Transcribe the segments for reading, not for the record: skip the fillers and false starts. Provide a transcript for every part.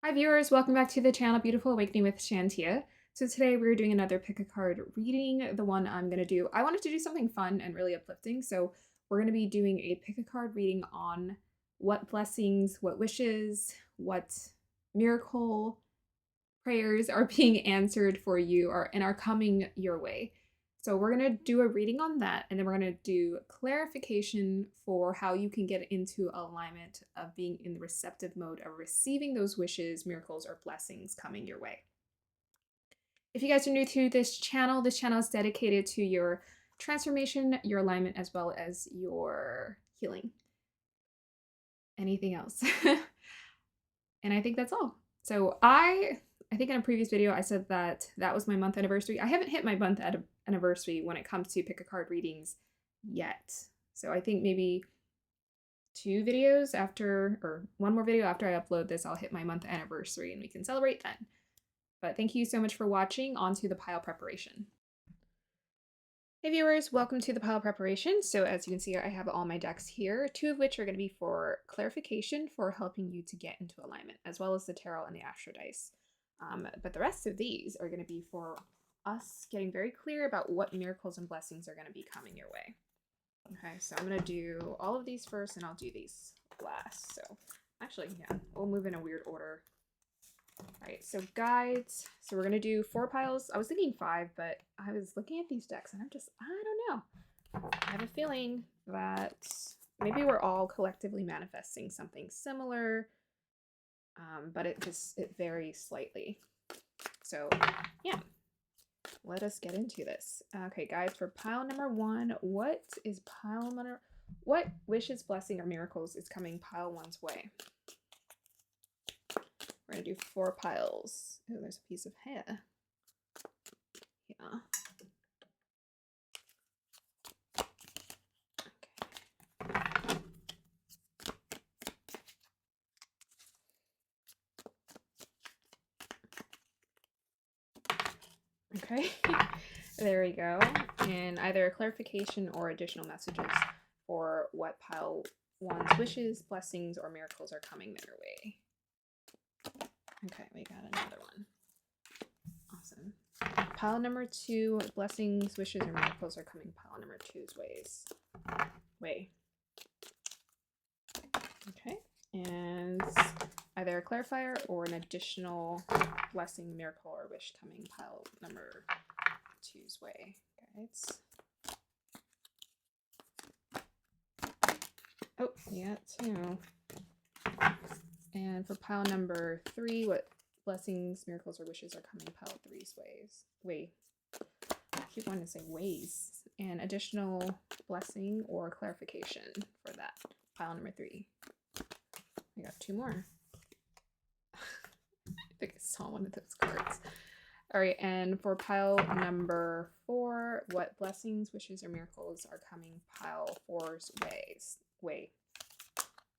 Hi viewers, welcome back to the channel Beautiful Awakening with Shantia. So today we're doing another pick a card reading. The one I'm going to do, I wanted to do something fun and really uplifting. So we're going to be doing a pick a card reading on what blessings, what wishes, what miracle prayers are being answered for you and are coming your way. So we're going to do a reading on that, and then we're going to do clarification for how you can get into alignment of being in the receptive mode of receiving those wishes, miracles, or blessings coming your way. If you guys are new to this channel is dedicated to your transformation, your alignment, as well as your healing. Anything else? And I think that's all. So I think in a previous video I said that was my month anniversary. I haven't hit my month anniversary when it comes to pick a card readings yet. So I think maybe 2 videos after, or 1 more video after I upload this, I'll hit my month anniversary and we can celebrate then. But thank you so much for watching. On to the pile preparation. Hey viewers, welcome to the pile preparation. So as you can see, I have all my decks here, 2 of which are going to be for clarification, for helping you to get into alignment, as well as the tarot and the astro dice. But the rest of these are going to be for us getting very clear about what miracles and blessings are going to be coming your way. Okay, so I'm going to do all of these first, and I'll do these last. So actually, yeah, we'll move in a weird order. All right, so guides. So we're going to do 4 piles. I was thinking 5, but I was looking at these decks and I don't know. I have a feeling that maybe we're all collectively manifesting something similar, but it varies slightly. So yeah, let us get into this. Okay, guys, for pile number 1, what wishes, blessing, or miracles is coming pile 1's way? We're going to do 4 piles. Oh, there's a piece of hair. Yeah. Okay. There we go. And either a clarification or additional messages for what pile 1's wishes, blessings, or miracles are coming their way. Okay, we got another one. Awesome. Pile number 2, blessings, wishes, or miracles are coming pile number 2's way. Okay, and either a clarifier or an additional blessing, miracle, or wish coming pile number 2's way, guys. Oh, yeah, 2. And for pile number 3, what blessings, miracles, or wishes are coming pile 3's way. I keep wanting to say ways. And additional blessing or clarification for that. Pile number 3. I got 2 more. I think I saw one of those cards. All right, and for pile number 4, what blessings, wishes, or miracles are coming pile 4's way?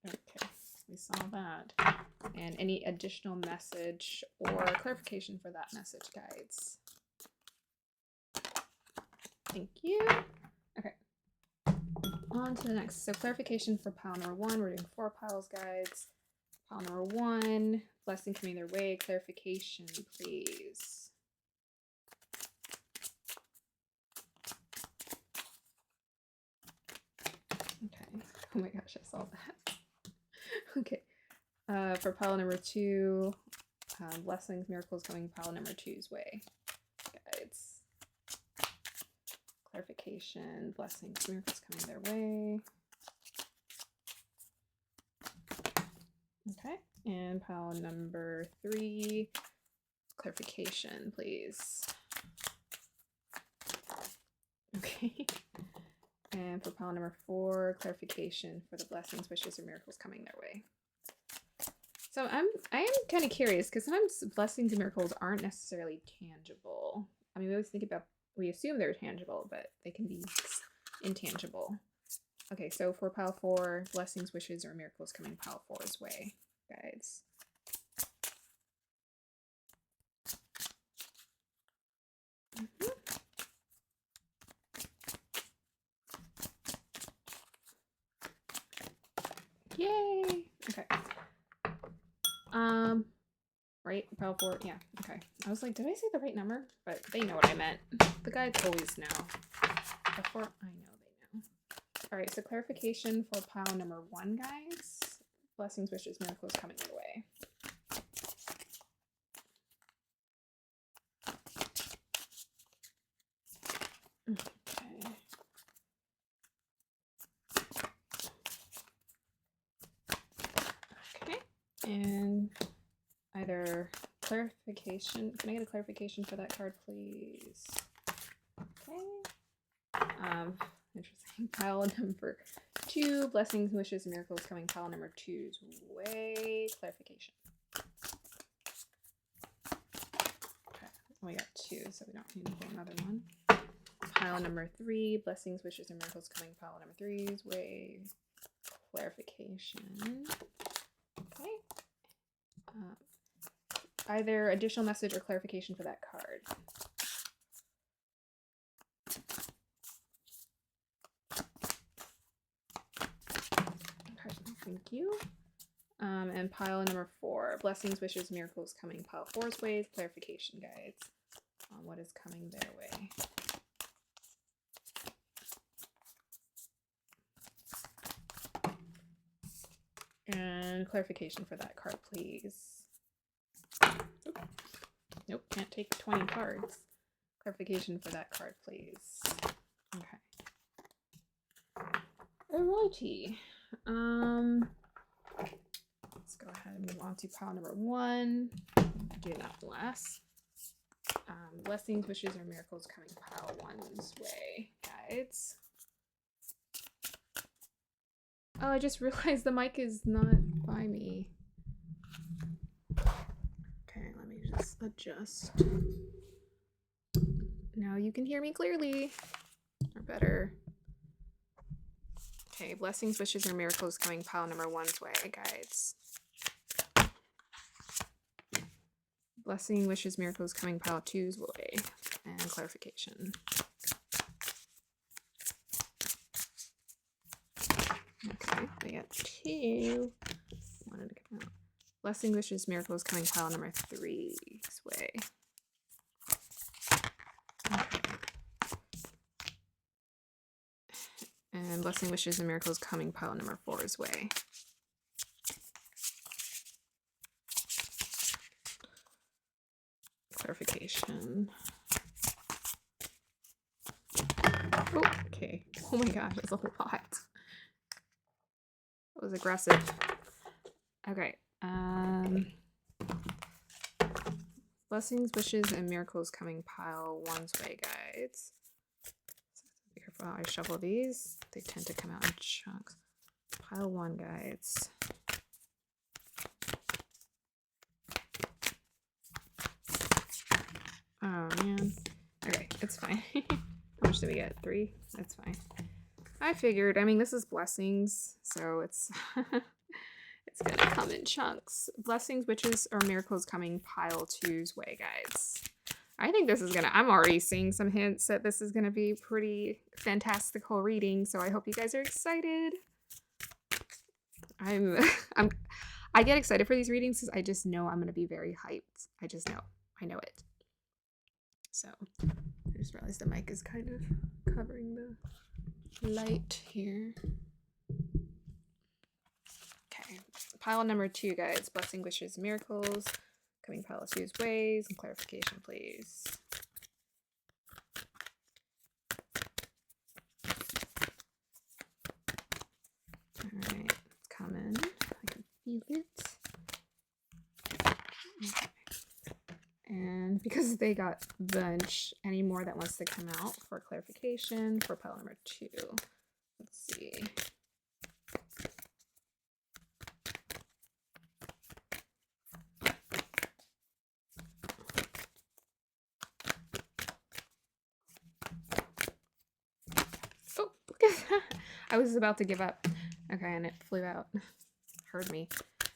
Okay, we saw that. And any additional message or clarification for that message, guides. Thank you. Okay. On to the next. So clarification for pile number 1. We're doing 4 piles, guides. Pile number 1, blessing coming their way. Clarification, please. Okay. Oh my gosh, I saw that. Okay. For pile number 2, blessings, miracles coming pile number 2's way. Guides. Clarification, blessings, miracles coming their way. Okay. And pile number 3, clarification, please. Okay. And for pile number 4, clarification for the blessings, wishes, or miracles coming their way. So I am kind of curious, because sometimes blessings and miracles aren't necessarily tangible. I mean, we assume they're tangible, but they can be intangible. Okay, so for pile 4, blessings, wishes, or miracles coming pile 4's way, guys. Yay! Okay. right? Pile 4, yeah, okay. I was like, did I say the right number? But they know what I meant. The guides always know. Before I know, they know. All right, so clarification for pile number 1, guys. Blessings, wishes, miracles coming your way. Okay. Okay, and either clarification. Can I get a clarification for that card, please? Okay. Interesting. Pile number 2, blessings, wishes, miracles coming. Pile number 2's way. Clarification. Okay. We got 2, so we don't need to pull another one. Pile number 3, blessings, wishes, and miracles coming. Pile number 3's way. Clarification. Okay. Either additional message or clarification for that card. Okay, thank you. And pile number 4, blessings, wishes, miracles coming. Pile 4's ways, clarification guides on what is coming their way. And clarification for that card, please. Oop. Nope, can't take 20 cards. Clarification for that card, please. Okay. Alrighty. Let's go ahead and move on to pile number 1. Do that last. Blessings, wishes, or miracles coming pile 1's way. Guides. Oh, I just realized the mic is not by me. Okay, let me just adjust. Now you can hear me clearly. Or better. Okay, blessings, wishes, or miracles coming pile number 1's way, guides. Blessing, wishes, miracles coming pile 2's way. And clarification. Okay, we got 2. Wanted to come out. Blessing, wishes, miracles coming pile number 3's way. Okay. And blessing, wishes, and miracles coming pile number 4's way. Clarification. Oh, okay. Oh my god, that's a lot. That was aggressive. Okay. Blessings, wishes, and miracles coming pile 1's way, guides. So be careful how I shuffle these. They tend to come out in chunks. Pile 1, guides. Oh man. Okay, it's fine. How much did we get? 3? That's fine. I figured. I mean, this is blessings, so it's it's gonna come in chunks. Blessings, witches, or miracles coming pile 2's way, guys. I think this is gonna. I'm already seeing some hints that this is gonna be pretty fantastical reading. So I hope you guys are excited. I get excited for these readings because I just know I'm gonna be very hyped. I just know. I know it. So I just realized the mic is kind of covering the light here. Okay, pile number 2, guys. Blessing, wishes, miracles coming pile 2's ways, and clarification, please. All right, it's coming. I can feel it. Okay. And because they got bunch, any more that wants to come out for clarification for pile number 2. Let's see. Oh, look at that. I was about to give up. Okay, and it flew out. Heard me.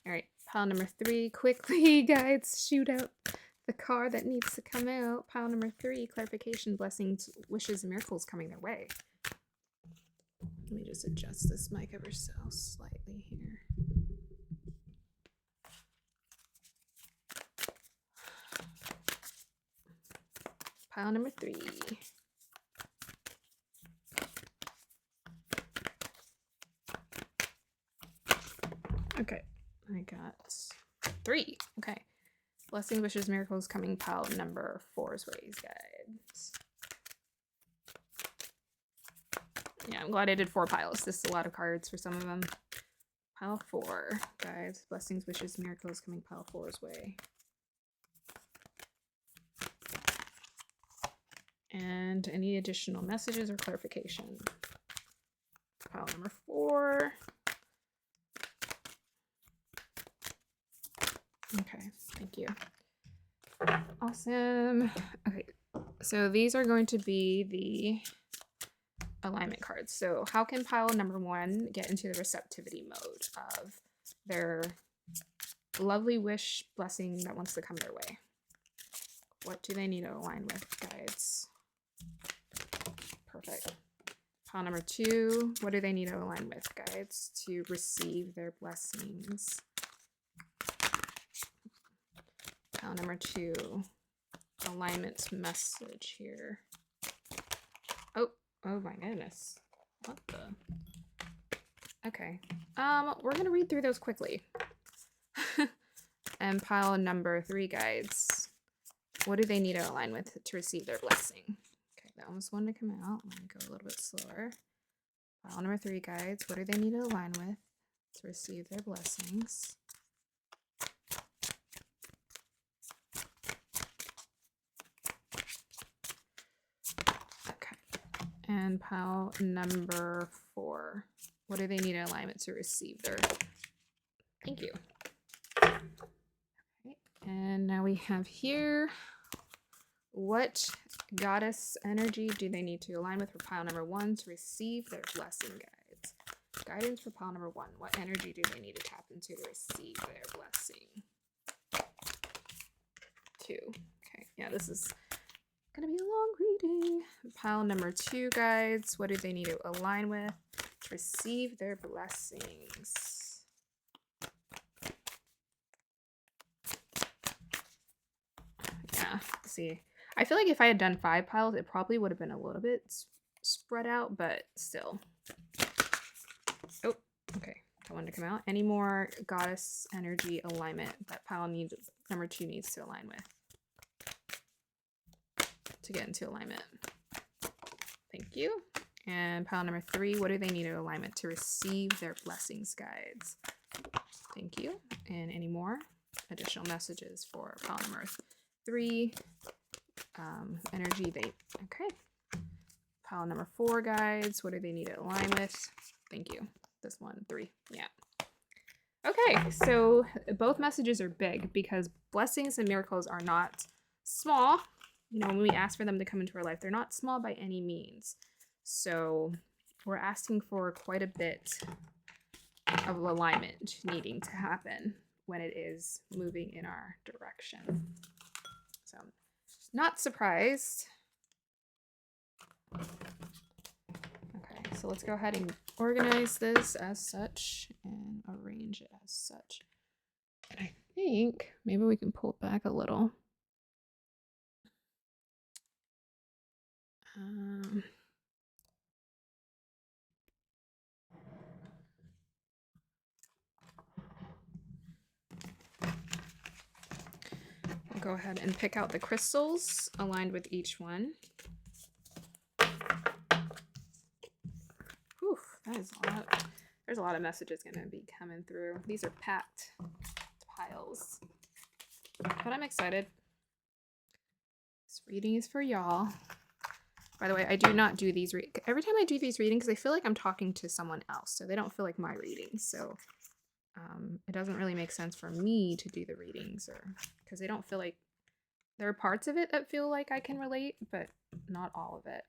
All right, pile number 3. Quickly, guys, shoot out the card that needs to come out. Pile number 3, clarification, blessings, wishes, and miracles coming their way. Let me just adjust this mic ever so slightly here. Pile number 3. Okay, I got 3. Okay. Blessing, wishes, miracles coming. Pile number 4's ways guides. Yeah, I'm glad I did 4 piles. This is a lot of cards for some of them. Pile 4, guys. Blessings, wishes, miracles coming. Pile 4's way. And any additional messages or clarification? Pile number 4. Okay, thank you. Awesome. Okay, so these are going to be the alignment cards. So how can pile number 1 get into the receptivity mode of their lovely wish blessing that wants to come their way? What do they need to align with, guides? Perfect. Pile number 2, what do they need to align with, guides, to receive their blessings? Pile number 2, alignment message here. Oh my goodness. What the? Okay. We're gonna read through those quickly. And pile number 3, guides. What do they need to align with to receive their blessing? Okay, that almost wanted to come out. Let me go a little bit slower. Pile number 3, guides. What do they need to align with to receive their blessings? Okay. And pile number 4. What do they need in alignment to receive their... Thank you. Okay. And now we have here, what goddess energy do they need to align with for pile number 1 to receive their blessing, guides? Guidance for pile number 1. What energy do they need to tap into to receive their blessing? 2. Okay, yeah, this is gonna be a long reading. Pile number 2, guides. What do they need to align with to receive their blessings? Yeah, see, I feel like if I had done 5 piles, it probably would have been a little bit spread out, but still. Oh, okay, that one to come out. Any more goddess energy alignment that pile needs, number 2 needs to align with to get into alignment? Thank you. And pile number 3, what do they need in alignment to receive their blessings, guides? Thank you. And any more additional messages for pile number 3? Energy they... Okay. Pile number 4, guides. What do they need to align with? Thank you. This one, 3. Yeah. Okay, so both messages are big because blessings and miracles are not small. You know, when we ask for them to come into our life, they're not small by any means. So we're asking for quite a bit of alignment needing to happen when it is moving in our direction. So not surprised. Okay, so let's go ahead and organize this as such and arrange it as such. And I think maybe we can pull it back a little. We'll go ahead and pick out the crystals aligned with each one. Whew, that is a lot. There's a lot of messages going to be coming through. These are packed piles. But I'm excited. This reading is for y'all. By the way, I do not do these every time I do these readings, I feel like I'm talking to someone else, so they don't feel like my readings. So it doesn't really make sense for me to do the readings, or because they don't feel like there are parts of it that feel like I can relate, but not all of it.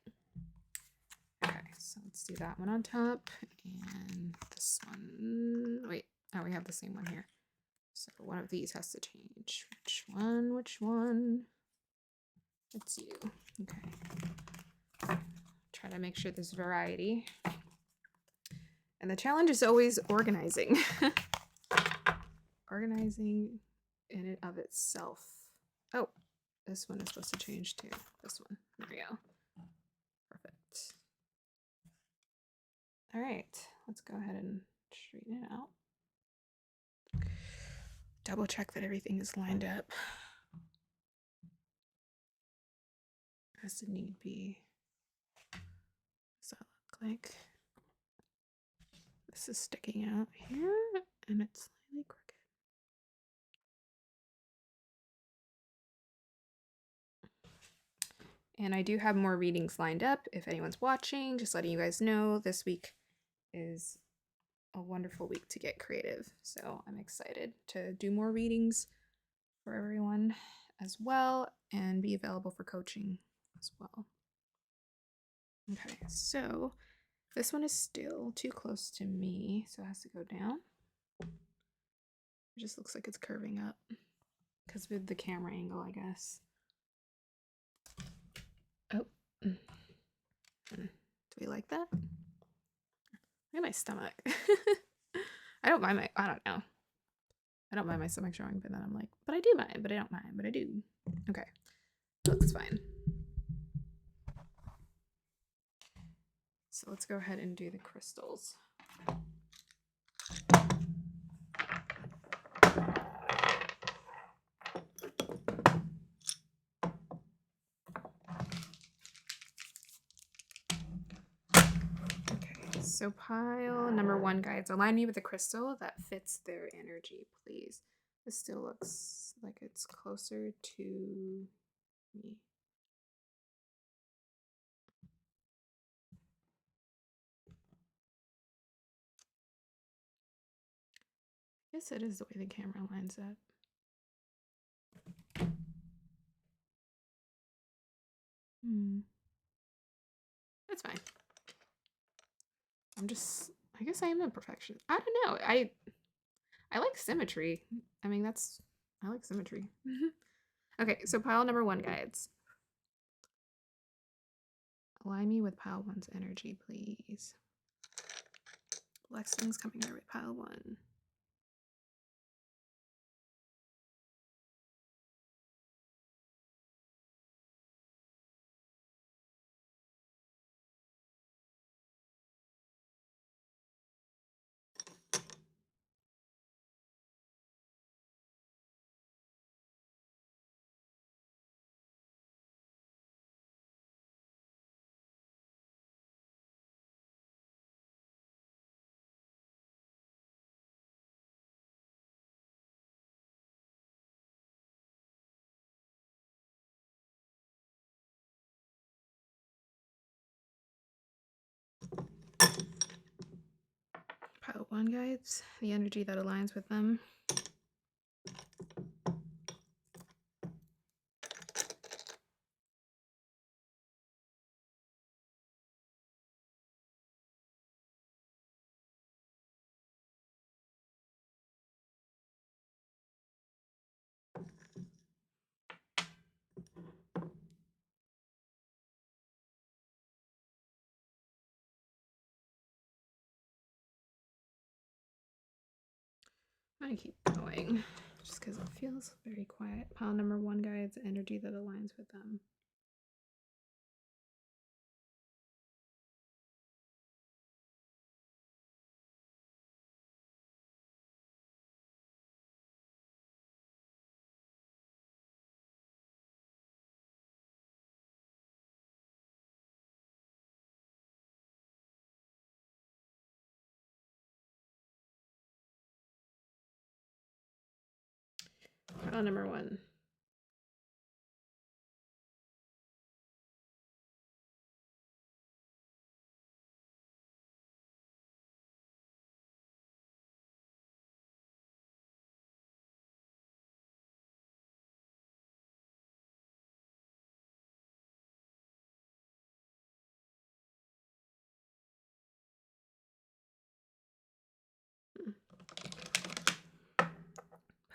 Okay, so let's do that one on top, and this one. Wait, oh, we have the same one here. So one of these has to change. Which one? Which one? It's you. Okay. Try to make sure there's variety. And the challenge is always organizing. Organizing in and of itself. Oh, this one is supposed to change too. This one. There we go. Perfect. All right, let's go ahead and straighten it out. Double check that everything is lined up as need be. What does that look like? This is sticking out here and it's slightly crooked. And I do have more readings lined up. If anyone's watching, just letting you guys know, this week is a wonderful week to get creative. So I'm excited to do more readings for everyone as well and be available for coaching as well. Okay, so this one is still too close to me, so it has to go down. It just looks like it's curving up because with the camera angle, I guess. Oh. Do we like that? Look at my stomach. I don't mind my stomach showing, but then I'm like, but I do mind, but I don't mind, but I do. Okay, looks fine. So let's go ahead and do the crystals. So pile number 1, guides, align me with a crystal that fits their energy, please. This still looks like it's closer to me. I guess it is the way the camera lines up. That's fine. I guess I am a perfectionist. I don't know. I like symmetry. I mean, I like symmetry. Okay, so pile number 1, guides. Align me with pile 1's energy, please. Blessings coming their way, pile 1. Pile 1, guides. The energy that aligns with them. I'm gonna keep going just because it feels very quiet. Pile number 1, guides, energy that aligns with them. Pile number 1.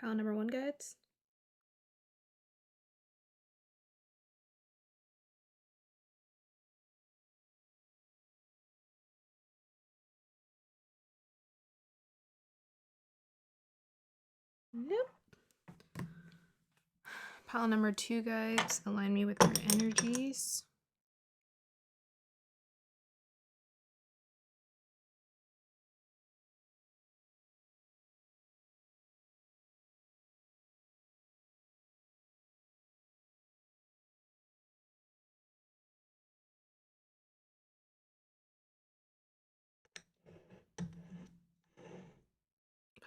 Pile number 1, guides. Nope. Pile number 2, guides, align me with your energies.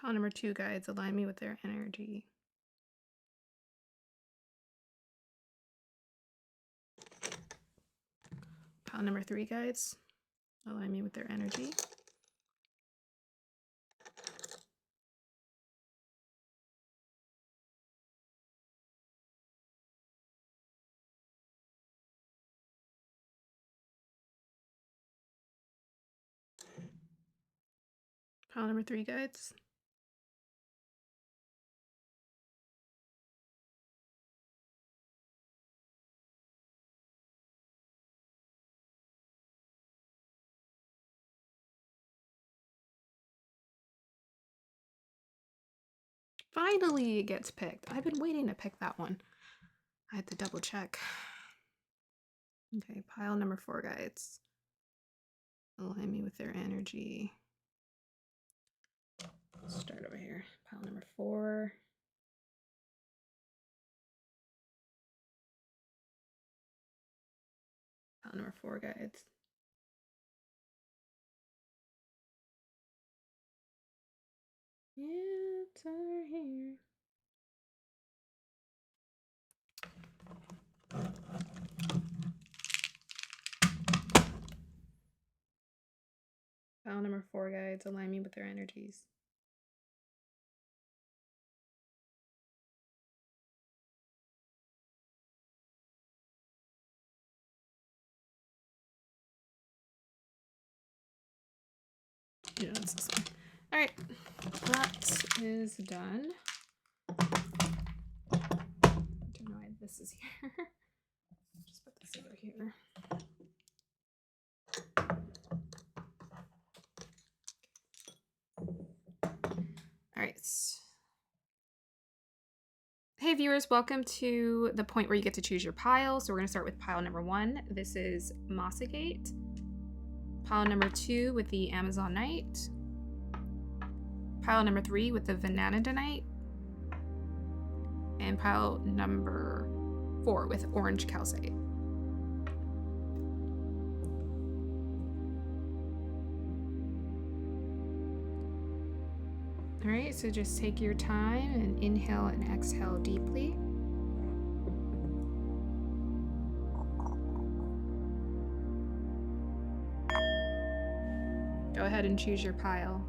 Pile number 2, guides, align me with their energy. Pile number 3, guides, align me with their energy. Pile number 3, guides. Finally it gets picked. I've been waiting to pick that one. I had to double check. Okay, pile number 4, guides, align me with their energy. Start over here. Pile number 4. Pile number 4, guides. It's over here. Pile number 4, guides, align me with their energies. Yeah, it's this one. All right, that is done. I don't know why this is here. Just put this over here. All right. Hey viewers, welcome to the point where you get to choose your pile. So we're going to start with pile number 1. This is Mossagate. Pile number 2 with the Amazon Night. Pile number 3 with the Vanadinite. And pile number 4 with Orange Calcite. All right, so just take your time and inhale and exhale deeply. Go ahead and choose your pile.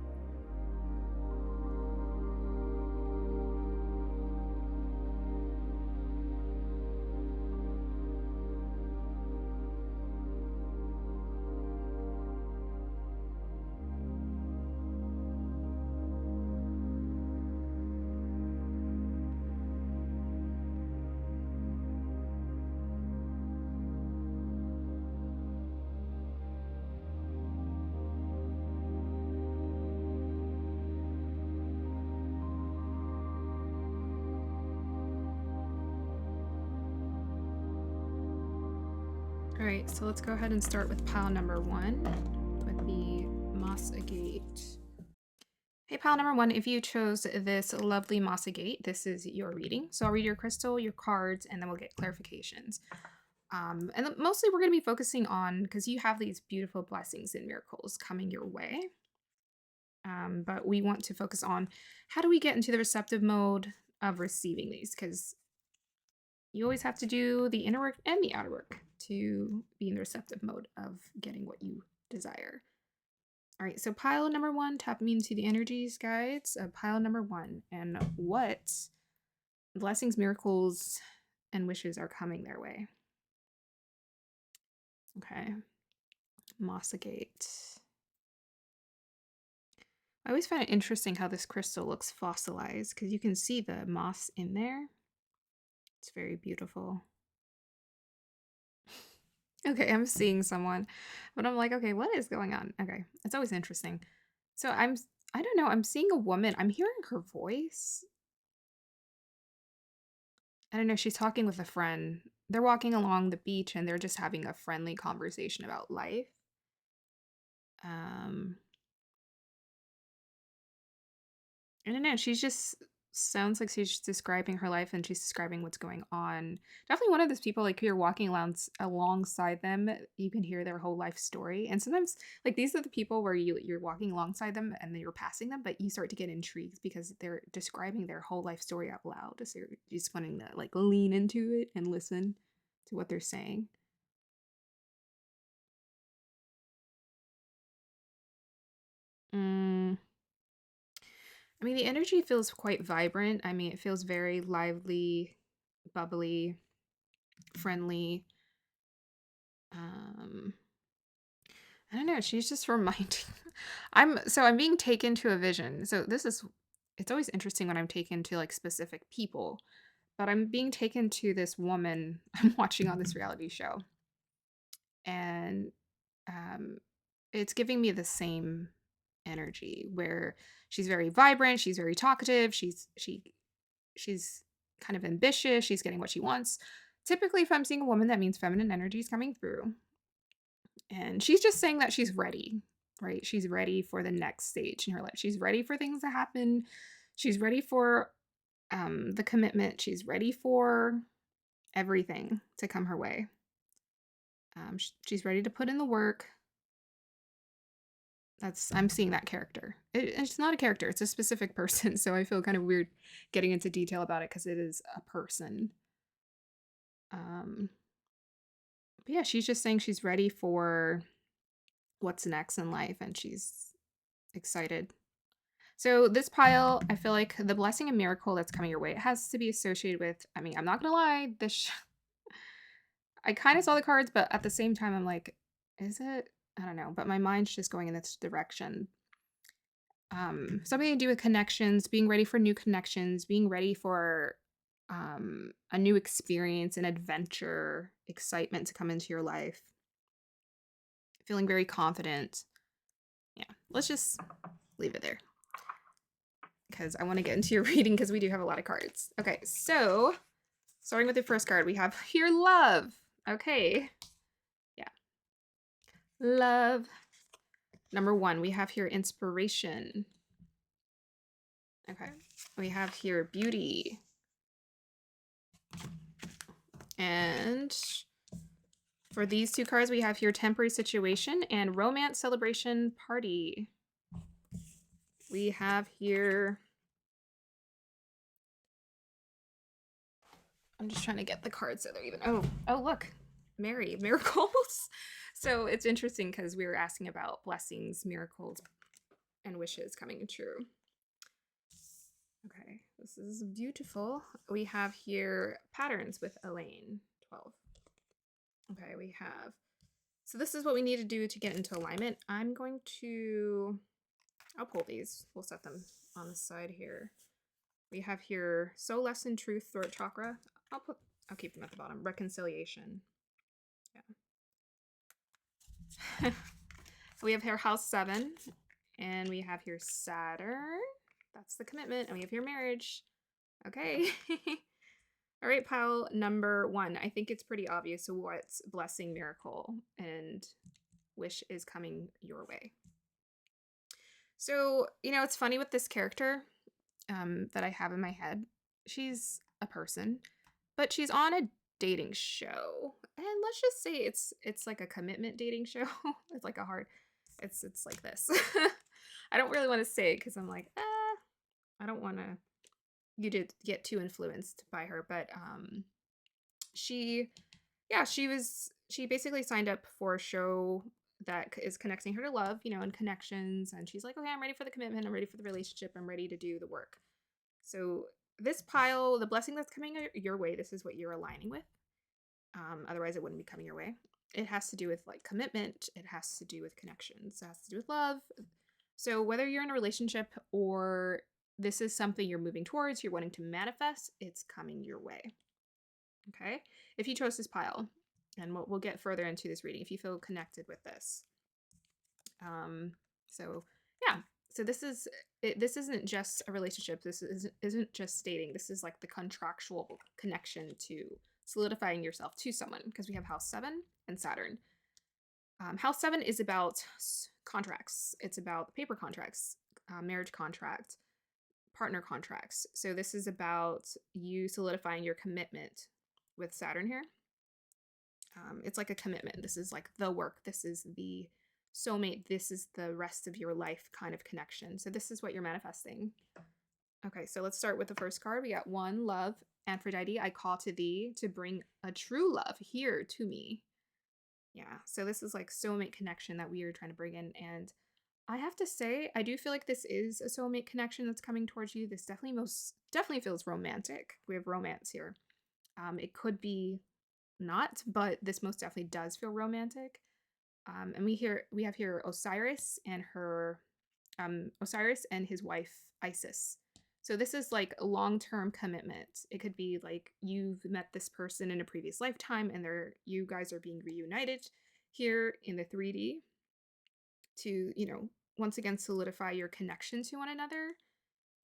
All right, so let's go ahead and start with pile number 1 with the Moss Agate. Hey, pile number 1, if you chose this lovely Moss Agate, this is your reading. So I'll read your crystal, your cards, and then we'll get clarifications. And mostly we're going to be focusing on, because you have these beautiful blessings and miracles coming your way. But we want to focus on how do we get into the receptive mode of receiving these, because you always have to do the inner work and the outer work to be in the receptive mode of getting what you desire. All right, so pile number 1, tap me into the energies, guides of pile number 1, and what blessings, miracles, and wishes are coming their way. Okay, Mossagate. I always find it interesting how this crystal looks fossilized because you can see the moss in there. It's very beautiful. Okay, I'm seeing someone, but I'm like, okay, what is going on? Okay, it's always interesting. So I don't know, I'm seeing a woman. I'm hearing her voice. I don't know, she's talking with a friend. They're walking along the beach and they're just having a friendly conversation about life. Um, I don't know. She's just sounds like she's describing her life and she's describing what's going on. Definitely one of those people like you're walking alongside them, you can hear their whole life story. And sometimes like these are the people where you're walking alongside them and then you're passing them, but you start to get intrigued because they're describing their whole life story out loud. So you're just wanting to like lean into it and listen to what they're saying. Mm, I mean, the energy feels quite vibrant. I mean, it feels very lively, bubbly, friendly. Um, I don't know. She's just reminding. I'm being taken to a vision. So this is it's always interesting when I'm taken to like specific people, but I'm being taken to this woman I'm watching on this reality show, and um, it's giving me the same energy where she's very vibrant, she's very talkative, she's kind of ambitious, she's getting what she wants. Typically, if I'm seeing a woman, that means feminine energy is coming through. And she's just saying that she's ready, right? She's ready for the next stage in her life. She's ready for things to happen. She's ready for the commitment. She's ready for everything to come her way. She's ready to put in the work. I'm seeing that character. It's not a character, it's a specific person. So I feel kind of weird getting into detail about it because it is a person. Um, but yeah, she's just saying she's ready for what's next in life and she's excited. So this pile, I feel like the blessing and miracle that's coming your way, it has to be associated with, I mean, I'm not gonna lie, I kind of saw the cards, but at the same time, I'm like, is it? I don't know, but my mind's just going in this direction. Something to do with connections, being ready for new connections, being ready for a new experience, an adventure, excitement to come into your life, feeling very confident. Yeah, let's just leave it there because I want to get into your reading because we do have a lot of cards. Okay, so starting with the first card, we have here love. Okay, yeah, love. Number one, we have here inspiration. Okay, we have here beauty. And for these two cards, we have here temporary situation and romance celebration party. We have here, I'm just trying to get the cards so they're even, oh look, Mary, miracles. So it's interesting because we were asking about blessings, miracles, and wishes coming true. Okay, this is beautiful. We have here patterns with Elaine, 12. Okay, we have, so this is what we need to do to get into alignment. I'll pull these. We'll set them on the side here. We have here soul lesson, truth, throat chakra. I'll keep them at the bottom. Reconciliation. Yeah. We have here house 7, and we have here Saturn. That's the commitment, and we have here marriage. Okay. All right, pile number 1. I think it's pretty obvious what's blessing, miracle, and wish is coming your way. So, it's funny with this character that I have in my head. She's a person, but she's on a dating show. And let's just say it's like a commitment dating show. It's like a hard it's like this. I don't really want to say it because I'm like, I don't want you to get too influenced by her, but she she basically signed up for a show that is connecting her to love, and connections, and she's like, okay, I'm ready for the commitment, I'm ready for the relationship, I'm ready to do the work. So this pile, the blessing that's coming your way, this is what you're aligning with. Otherwise it wouldn't be coming your way. It has to do with like commitment, it has to do with connections, it has to do with love. So whether you're in a relationship or this is something you're moving towards, you're wanting to manifest, it's coming your way. Okay, if you chose this pile, and we'll get further into this reading if you feel connected with this. So yeah, so this is this isn't just a relationship. Isn't just dating. This is like the contractual connection to solidifying yourself to someone, because we have house 7 and Saturn. House 7 is about contracts. It's about paper contracts, marriage contract, partner contracts. So this is about you solidifying your commitment with Saturn here. It's like a commitment. This is like the work. This is the soulmate. This is the rest of your life kind of connection. So this is what you're manifesting. Okay, so let's start with the first card. We got 1, love, Aphrodite. I call to thee to bring a true love here to me. Yeah, so this is like soulmate connection that we are trying to bring in. And I have to say, I do feel like this is a soulmate connection that's coming towards you. This definitely feels romantic. We have romance here. It could be not, but this most definitely does feel romantic. And we have here Osiris and Osiris and his wife Isis. So this is like a long-term commitment. It could be like you've met this person in a previous lifetime and you guys are being reunited here in the 3D to, once again solidify your connection to one another.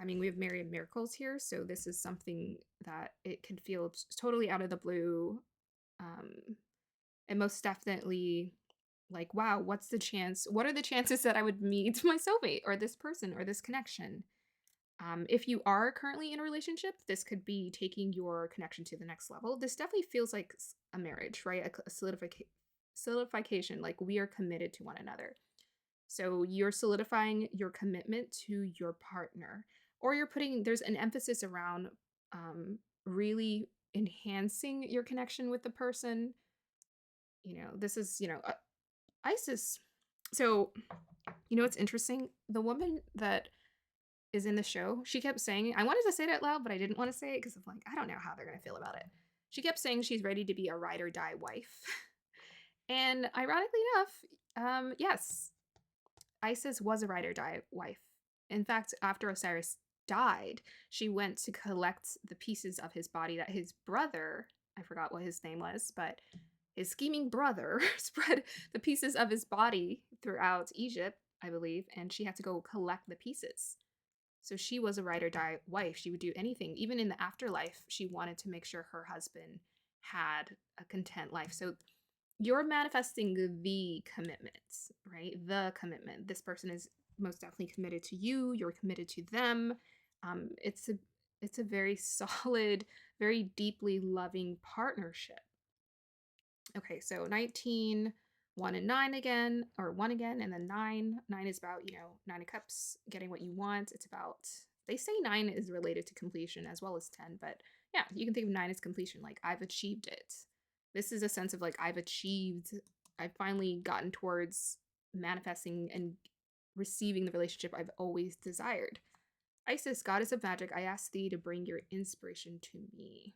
I mean, we have Myriad Miracles here, so this is something that it could feel totally out of the blue. And most definitely like, wow, what are the chances that I would meet my soulmate or this person or this connection? If you are currently in a relationship, this could be taking your connection to the next level. This definitely feels like a marriage, right? A solidification, like we are committed to one another. So you're solidifying your commitment to your partner, or there's an emphasis around really enhancing your connection with the person. This is, Isis. So, what's interesting? The woman that is in the show, she kept saying, I wanted to say it out loud, but I didn't want to say it because I'm like, I don't know how they're going to feel about it. She kept saying she's ready to be a ride or die wife. And ironically enough, yes, Isis was a ride or die wife. In fact, after Osiris died, she went to collect the pieces of his body that his brother, I forgot what his name was, but his scheming brother spread the pieces of his body throughout Egypt, I believe, and she had to go collect the pieces. So she was a ride or die wife. She would do anything. Even in the afterlife, she wanted to make sure her husband had a content life. So you're manifesting the commitment, right? The commitment. This person is most definitely committed to you. You're committed to them. It's a very solid, very deeply loving partnership. Okay, so 19, 1 and 9 again, or 1 again, and then 9. 9 is about, 9 of Cups, getting what you want. It's about, they say 9 is related to completion as well as 10, but yeah, you can think of 9 as completion, like I've achieved it. This is a sense of like I've finally gotten towards manifesting and receiving the relationship I've always desired. Isis, goddess of magic, I ask thee to bring your inspiration to me.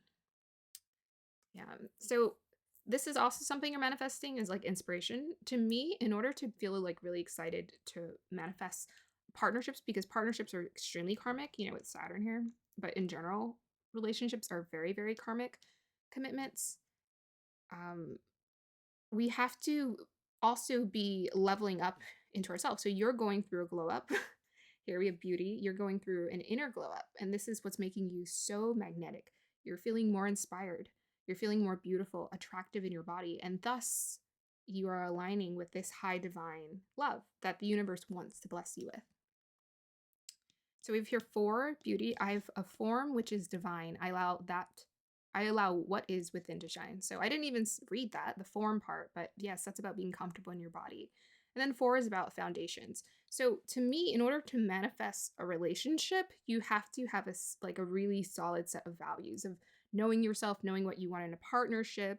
Yeah, so this is also something you're manifesting is like inspiration. To me, in order to feel like really excited to manifest partnerships, because partnerships are extremely karmic, with Saturn here, but in general, relationships are very, very karmic commitments. We have to also be leveling up into ourselves. So you're going through a glow up. Here we have beauty. You're going through an inner glow up. And this is what's making you so magnetic. You're feeling more inspired. You're feeling more beautiful, attractive in your body. And thus, you are aligning with this high divine love that the universe wants to bless you with. So we have here 4, beauty. I have a form, which is divine. I allow what is within to shine. So I didn't even read that, the form part, but yes, that's about being comfortable in your body. And then 4 is about foundations. So to me, in order to manifest a relationship, you have to have a really solid set of values of knowing yourself, knowing what you want in a partnership.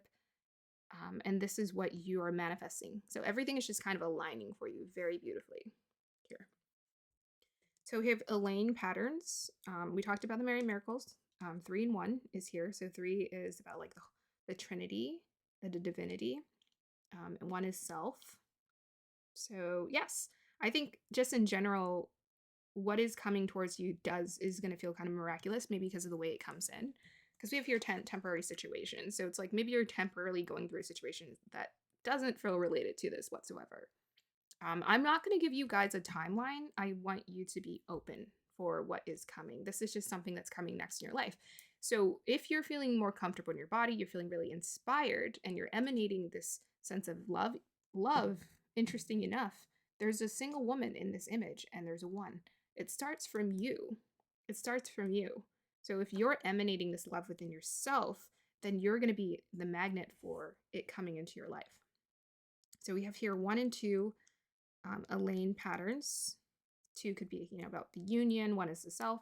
And this is what you are manifesting. So everything is just kind of aligning for you very beautifully here. So we have Elaine patterns. We talked about the Mary Miracles. 3 and 1 is here. So 3 is about like the Trinity, the divinity, and 1 is self. So yes, I think just in general, what is coming towards you is going to feel kind of miraculous, maybe because of the way it comes in. Because we have here temporary situations. So it's like maybe you're temporarily going through a situation that doesn't feel related to this whatsoever. I'm not going to give you guys a timeline. I want you to be open for what is coming. This is just something that's coming next in your life. So if you're feeling more comfortable in your body, you're feeling really inspired, and you're emanating this sense of love, interesting enough, there's a single woman in this image, and there's a one. It starts from you. It starts from you. So if you're emanating this love within yourself, then you're going to be the magnet for it coming into your life. So we have here 1 and 2 Elaine patterns. 2 could be, about the union. 1 is the self.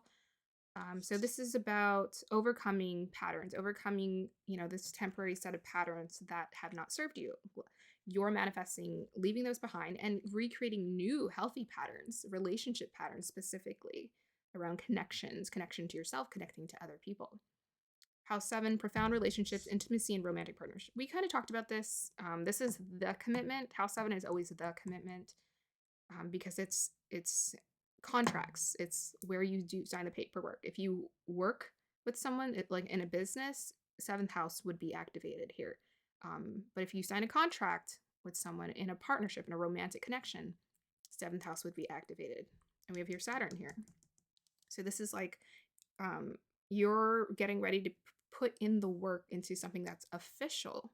So this is about overcoming patterns, overcoming, this temporary set of patterns that have not served you. You're manifesting, leaving those behind, and recreating new healthy patterns, relationship patterns specifically around connections, connection to yourself, connecting to other people. House 7, profound relationships, intimacy, and romantic partnership. We kind of talked about this. This is the commitment. House 7 is always the commitment, because it's contracts. It's where you do sign the paperwork. If you work with someone, like in a business, 7th house would be activated here. But if you sign a contract with someone in a partnership, in a romantic connection, 7th house would be activated. And we have your Saturn here. So this is like you're getting ready to put in the work into something that's official.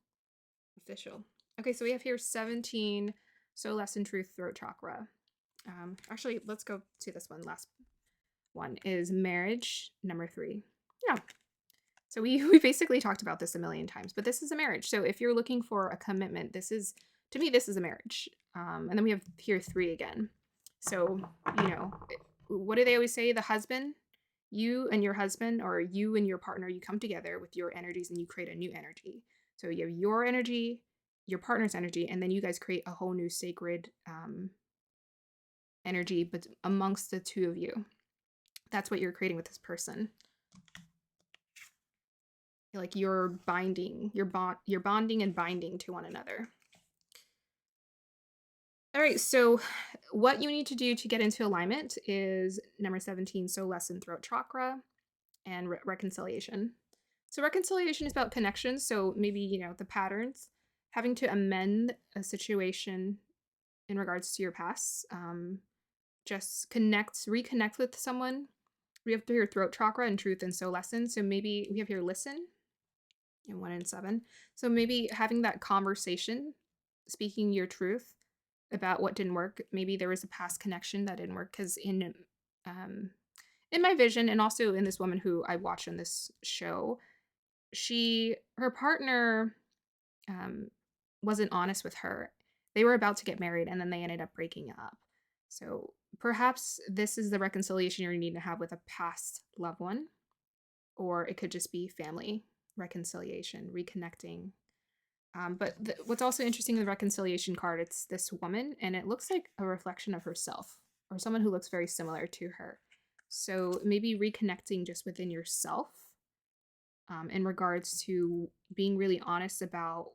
Okay, so we have here 17 Soul Lesson Truth Throat Chakra. Actually, let's go to this one. Last one is marriage, number 3. Yeah. So we basically talked about this a million times, but this is a marriage. So if you're looking for a commitment, to me, this is a marriage. And then we have here 3 again. So, what do they always say? The husband, you and your husband, or you and your partner, you come together with your energies and you create a new energy. So you have your energy, your partner's energy, and then you guys create a whole new sacred energy, but amongst the 2 of you. That's what you're creating with this person. Like you're bonding and binding to one another. All right, so what you need to do to get into alignment is number 17, Soul Lesson Throat Chakra, and reconciliation. So reconciliation is about connection. So maybe, the patterns, having to amend a in regards to your past. Just reconnect with someone. We have your throat chakra and truth and soul lesson. So maybe we have here listen in 1 and 7. So maybe having that conversation, speaking your truth about what didn't work. Maybe there was a past connection that didn't work, because in my vision, and also in this woman who I watched on this show, her partner wasn't honest with her. They were about to get married, and then they ended up breaking up. So perhaps this is the reconciliation you're needing to have with a past loved one, or it could just be family reconciliation, reconnecting. But what's also interesting in the reconciliation card, it's this woman, and it looks like a reflection of herself, or someone who looks very similar to her. So maybe reconnecting just within yourself, in regards to being really honest about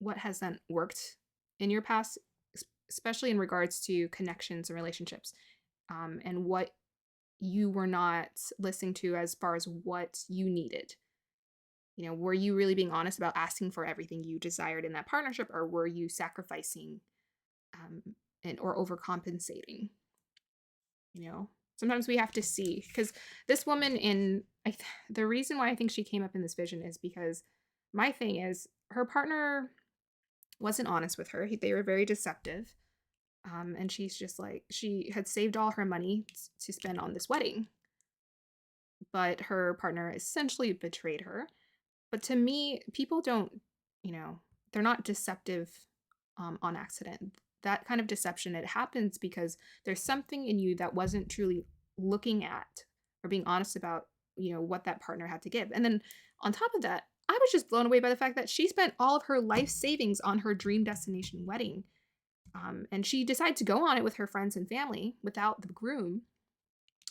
what hasn't worked in your past, especially in regards to connections and relationships, and what you were not listening to as far as what you needed. Were you really being honest about asking for everything you desired in that partnership, or were you sacrificing or overcompensating? Sometimes we have to see, because this woman the reason why I think she came up in this vision is because my thing is her partner wasn't honest with her. They were very deceptive. And she's just like, she had saved all her money to spend on this wedding, but her partner essentially betrayed her. But to me, people don't, they're not deceptive on accident. That kind of deception, it happens because there's something in you that wasn't truly looking at or being honest about, what that partner had to give. And then on top of that, I was just blown away by the fact that she spent all of her life savings on her dream destination wedding. And she decided to go on it with her friends and family without the groom.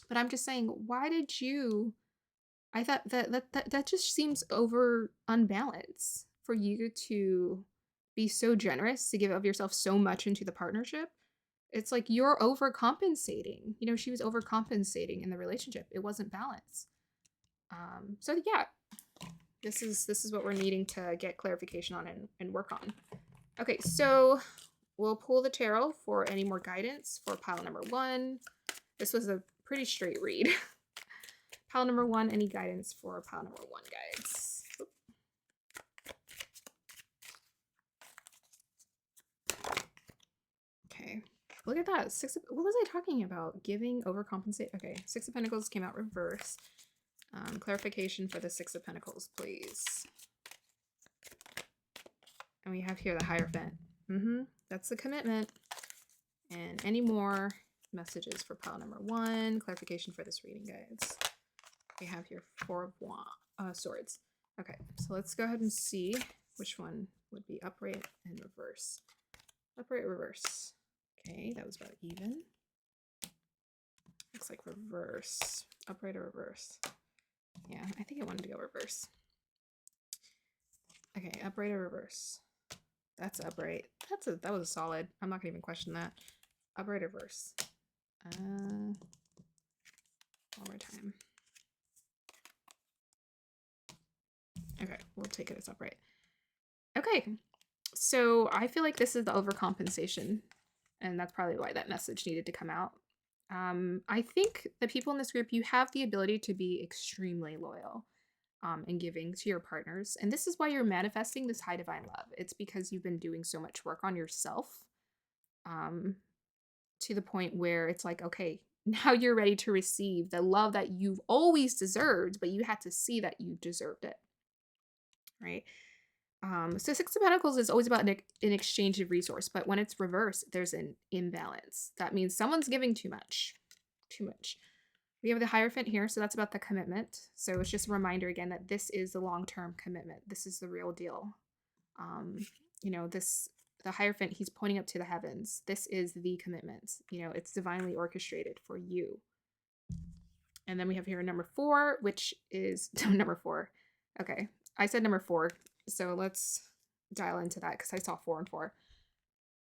But I'm just saying, why did you? I thought that just seems over unbalanced for you to be so generous to give of yourself so much into the partnership. It's like you're overcompensating. She was overcompensating in the relationship. It wasn't balanced. So yeah, this is what we're needing to get clarification on and work on. Okay, so we'll pull the tarot for any more guidance for pile number 1. This was a pretty straight read. Pile number 1, any guidance for pile number 1, guys? Okay. Look at that. What was I talking about? Giving, overcompensate. Okay. 6 of Pentacles came out reverse. Clarification for the 6 of Pentacles, please. And we have here the Hierophant. That's the commitment. And any more messages for pile number 1? Clarification for this reading, guys. We have here 4 of Swords. Okay, so let's go ahead and see which one would be upright and reverse. Upright, reverse. Okay, that was about even. Looks like reverse. Upright or reverse? Yeah, I think I wanted to go reverse. Okay, upright or reverse? That's upright. That was a solid. I'm not gonna even question that. Upright or reverse? One more time. Okay, we'll take it as upright. Okay, so I feel like this is the overcompensation, and that's probably why that message needed to come out. I think the people in this group, you have the ability to be extremely loyal and giving to your partners. And this is why you're manifesting this high divine love. It's because you've been doing so much work on yourself to the point where it's like, okay, now you're ready to receive the love that you've always deserved, but you had to see that you deserved it, right? So 6 of Pentacles is always about an exchange of resource, but when it's reversed, there's an imbalance. That means someone's giving too much. Too much. We have the Hierophant here, so that's about the commitment. So it's just a reminder again that this is the long-term commitment. This is the real deal. You know, the Hierophant, he's pointing up to the heavens. This is the commitment. You know, it's divinely orchestrated for you. And then we have here number 4, which is number 4. Okay, I said number 4. So let's dial into that because I saw 4 and 4.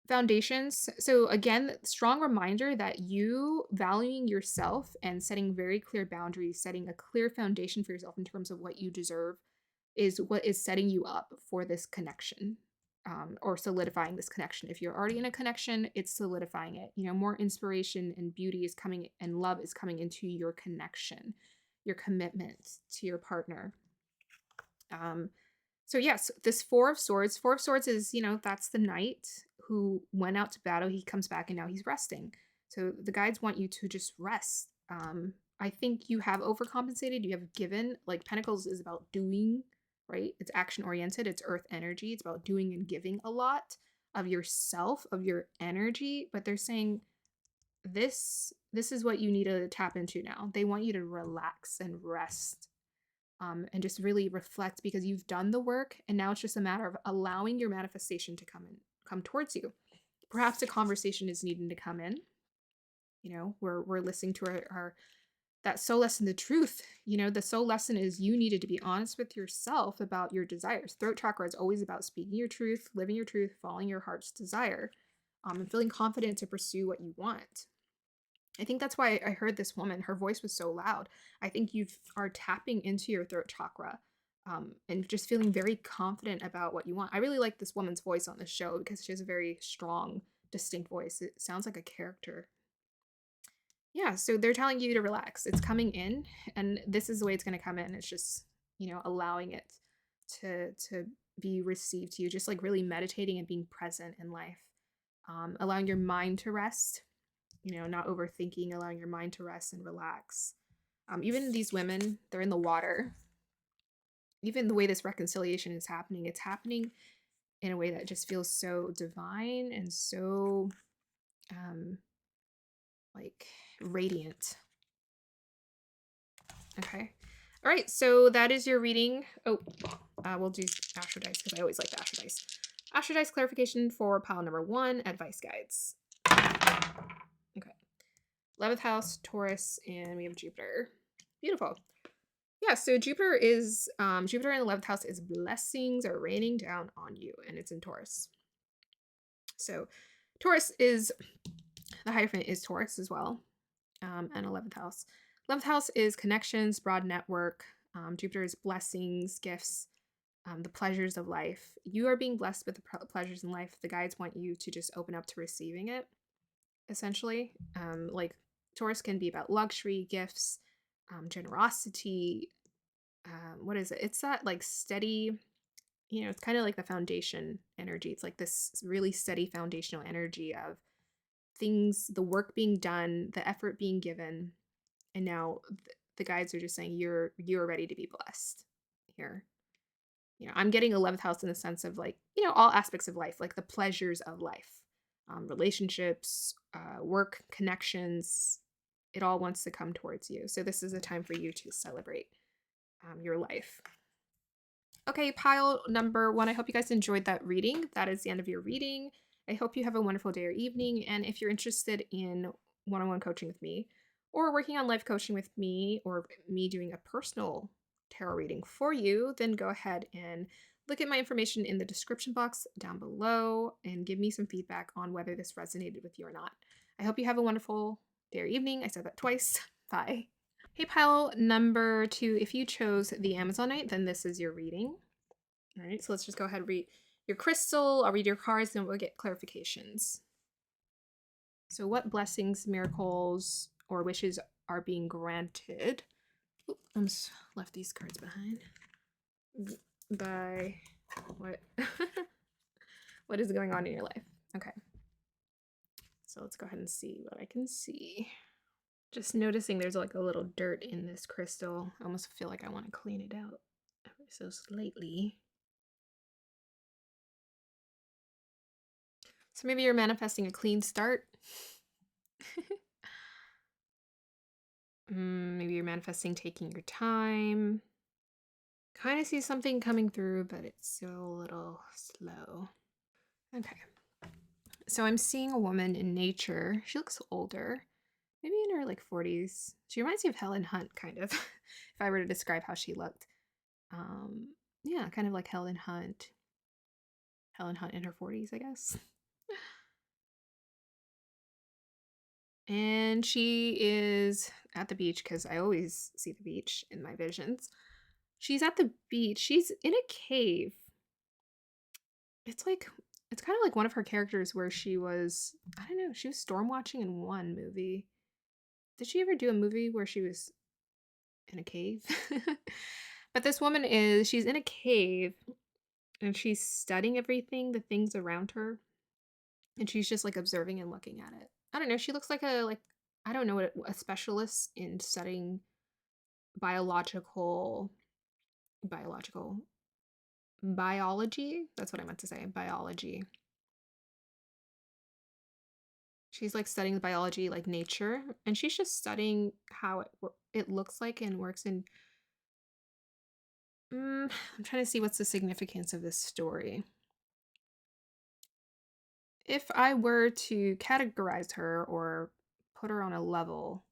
Foundations. So again, strong reminder that you valuing yourself and setting very clear boundaries, setting a clear foundation for yourself in terms of what you deserve is what is setting you up for this connection or solidifying this connection. If you're already in a connection, it's solidifying it. You know, more inspiration and beauty is coming and love is coming into your connection, your commitment to your partner. So yes, this 4 of Swords. 4 of Swords is, you know, that's the knight who went out to battle. He comes back and now he's resting. So the guides want you to just rest. I think you have overcompensated. You have given. Like Pentacles is about doing, right? It's action oriented. It's earth energy. It's about doing and giving a lot of yourself, of your energy. But they're saying this is what you need to tap into now. They want you to relax and rest. And just really reflect because you've done the work and now it's just a matter of allowing your manifestation to come towards you. Perhaps a conversation is needing to come in. You know, we're listening to our that soul lesson, the truth. You know, the soul lesson is you needed to be honest with yourself about your desires. Throat chakra is always about speaking your truth, living your truth, following your heart's desire, and feeling confident to pursue what you want. I think that's why I heard this woman, her voice was so loud. I think you are tapping into your throat chakra and just feeling very confident about what you want. I really like this woman's voice on the show because she has a very strong, distinct voice. It sounds like a character. Yeah, so they're telling you to relax. It's coming in and this is the way it's going to come in. It's just, you know, allowing it to be received to you, just like really meditating and being present in life, allowing your mind to rest. You know, not overthinking, allowing your mind to rest and relax. Even these women, they're in the water. Even the way this reconciliation is happening, it's happening in a way that just feels so divine and so like radiant. Okay. All right, so that is your reading. Oh, we'll do Astro Dice because I always like the Astro Dice. Astro Dice clarification for pile number 1, advice guides. Okay. 11th house, Taurus, and we have Jupiter. Beautiful. Yeah, so Jupiter is, Jupiter in the 11th house is blessings are raining down on you, and it's in Taurus. So Taurus is, the Hierophant is Taurus as well, and 11th house. 11th house is connections, broad network. Jupiter is blessings, gifts, the pleasures of life. You are being blessed with the pleasures in life. The guides want you to just open up to receiving it, essentially. Like Taurus can be about luxury, gifts, generosity. What is it? It's that like steady, it's kind of like the foundation energy. It's like this really steady foundational energy of things, the work being done, the effort being given. And now the guides are just saying you're ready to be blessed here. I'm getting 11th house in the sense of like, all aspects of life, like the pleasures of life, relationships, work, connections. It all wants to come towards you. So this is a time for you to celebrate your life. Okay, pile number 1. I hope you guys enjoyed that reading. That is the end of your reading. I hope you have a wonderful day or evening. And if you're interested in one-on-one coaching with me, or working on life coaching with me, or me doing a personal tarot reading for you, then go ahead and look at my information in the description box down below and give me some feedback on whether this resonated with you or not. I hope you have a wonderful day or evening. I said that twice. Bye. Hey, pile number 2, if you chose the Amazonite, then this is your reading. All right, so let's just go ahead and read your crystal. I'll read your cards, then we'll get clarifications. So what blessings, miracles, or wishes are being granted? Oop, I almost left these cards behind. By what? What is going on in your life? Okay. So let's go ahead and see what I can see. Just noticing there's like a little dirt in this crystal. I almost feel like I want to clean it out ever so slightly. So maybe you're manifesting a clean start. Maybe you're manifesting taking your time. Kind of see something coming through, but it's still a little slow. Okay. So I'm seeing a woman in nature. She looks older, maybe in her like 40s. She reminds me of Helen Hunt, kind of, if I were to describe how she looked. Yeah, kind of like Helen Hunt. Helen Hunt in her 40s, I guess. And she is at the beach because I always see the beach in my visions. She's at the beach. She's in a cave. It's kind of like one of her characters where she was, I don't know, she was storm watching in one movie. Did she ever do a movie where she was in a cave? But this woman she's in a cave and she's studying everything, the things around her. And she's just like observing and looking at it. I don't know. She looks like I don't know a specialist in studying biology. That's what I meant to say. Biology. She's like studying the biology, like nature, and she's just studying how it looks like and works in. I'm trying to see what's the significance of this story. If I were to categorize her or put her on a level,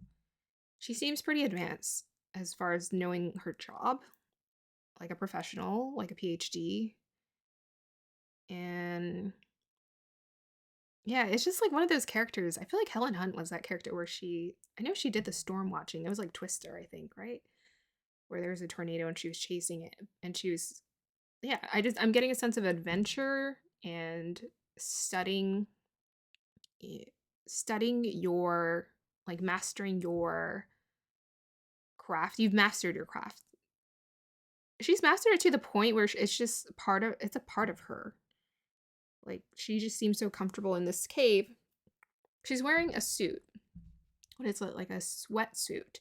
she seems pretty advanced as far as knowing her job, like a professional, like a PhD. And yeah, it's just like one of those characters. I feel like Helen Hunt was that character where I know she did the storm watching. It was like Twister, I think, right? Where there was a tornado and she was chasing it. And she was, yeah, I'm getting a sense of adventure and studying your, like mastering your craft. You've mastered your craft. She's mastered it to the point where it's just it's a part of her. Like she just seems so comfortable in this cave. She's wearing a suit. What is it, like a sweatsuit?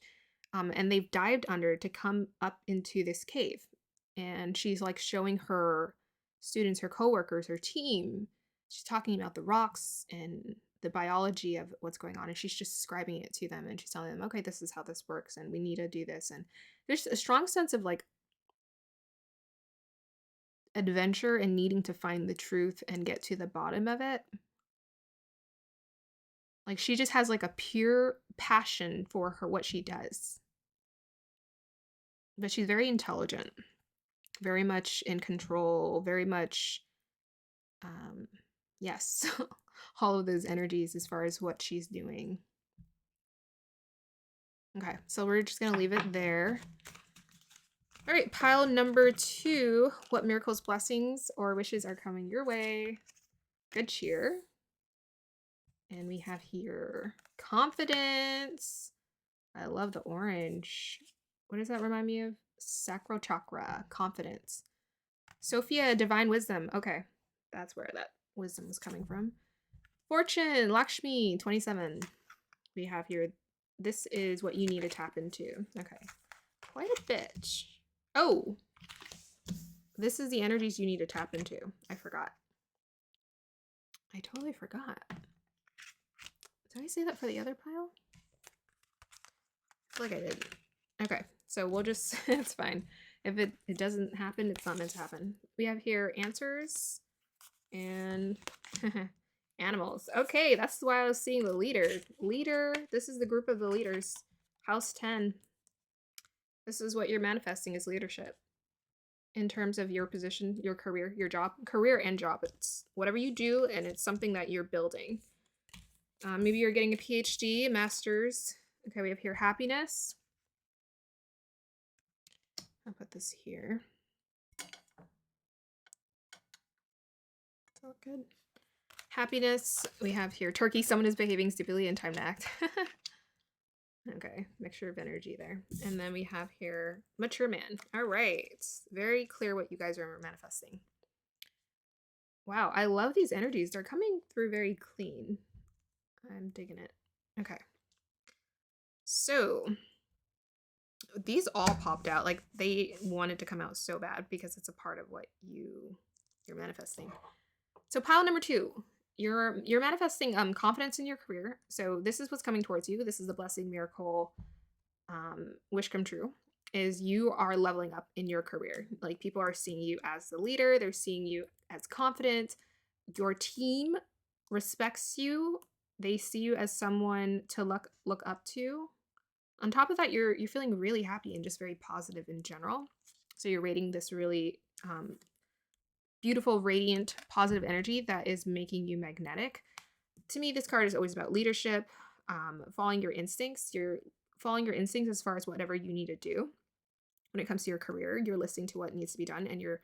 And they've dived under to come up into this cave. And she's like showing her students, her coworkers, her team. She's talking about the rocks and the biology of what's going on. And she's just describing it to them. And she's telling them, okay, this is how this works. And we need to do this. And there's a strong sense of like adventure and needing to find the truth and get to the bottom of it. Like she just has like a pure passion for what she does. But she's very intelligent, very much in control, very much yes, all of those energies as far as what she's doing. Okay, so we're just gonna leave it there. All right, pile number 2. What miracles, blessings, or wishes are coming your way? Good cheer. And we have here confidence. I love the orange. What does that remind me of? Sacral chakra, confidence. Sophia, divine wisdom. Okay, that's where that wisdom was coming from. Fortune, Lakshmi, 27. We have here, this is what you need to tap into. Okay, quite a bit. Oh, this is the energies you need to tap into. I forgot. I totally forgot. Did I say that for the other pile? I feel like I did. Okay, so we'll just, it's fine. If it doesn't happen, it's not meant to happen. We have here answers and animals. Okay, that's why I was seeing the leader. Leader, this is the group of the leaders. House 10. This is what you're manifesting as leadership. In terms of your position, your career, your job, career and job. It's whatever you do, and it's something that you're building. Maybe you're getting a PhD, a master's. Okay, we have here happiness. I'll put this here. It's all good. Happiness, we have here turkey. Someone is behaving stupidly in time to act. Okay, mixture of energy there. And then we have here mature man. All right, it's very clear what you guys are manifesting. Wow, I love these energies. They're coming through very clean. I'm digging it. Okay. So these all popped out. Like they wanted to come out so bad because it's a part of what you're manifesting. So pile number 2, you're manifesting confidence in your career. So this is what's coming towards you. This is the blessing, miracle, wish come true. Is you are leveling up in your career. Like people are seeing you as the leader. They're seeing you as confident. Your team respects you. They see you as someone to look up to. On top of that, you're feeling really happy and just very positive in general. So you're rating this really beautiful, radiant, positive energy that is making you magnetic. To me, this card is always about leadership, following your instincts. You're following your instincts as far as whatever you need to do. When it comes to your career, you're listening to what needs to be done, and you're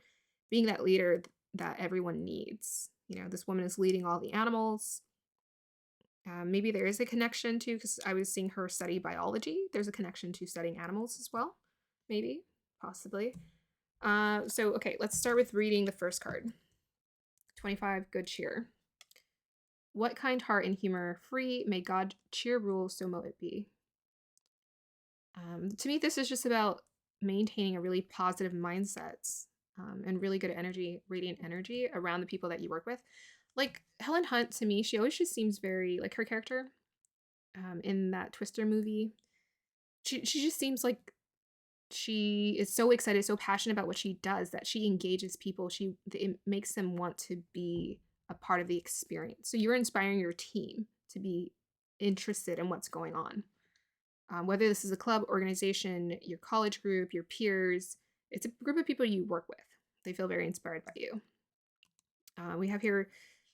being that leader that everyone needs. You know, this woman is leading all the animals. Maybe there is a connection to, because I was seeing her study biology. There's a connection to studying animals as well. Maybe, possibly. So, okay, let's start with reading the first card. 25, good cheer. What kind heart and humor free, may God cheer rule, so mote it be. To me, this is just about maintaining a really positive mindset and really good energy, radiant energy around the people that you work with. Like Helen Hunt, to me, she always just seems very, like her character in that Twister movie. She just seems like she is so excited, so passionate about what she does that she engages people. It makes them want to be a part of the experience. So you're inspiring your team to be interested in what's going on. Whether this is a club, organization, your college group, your peers, it's a group of people you work with. They feel very inspired by you. We have here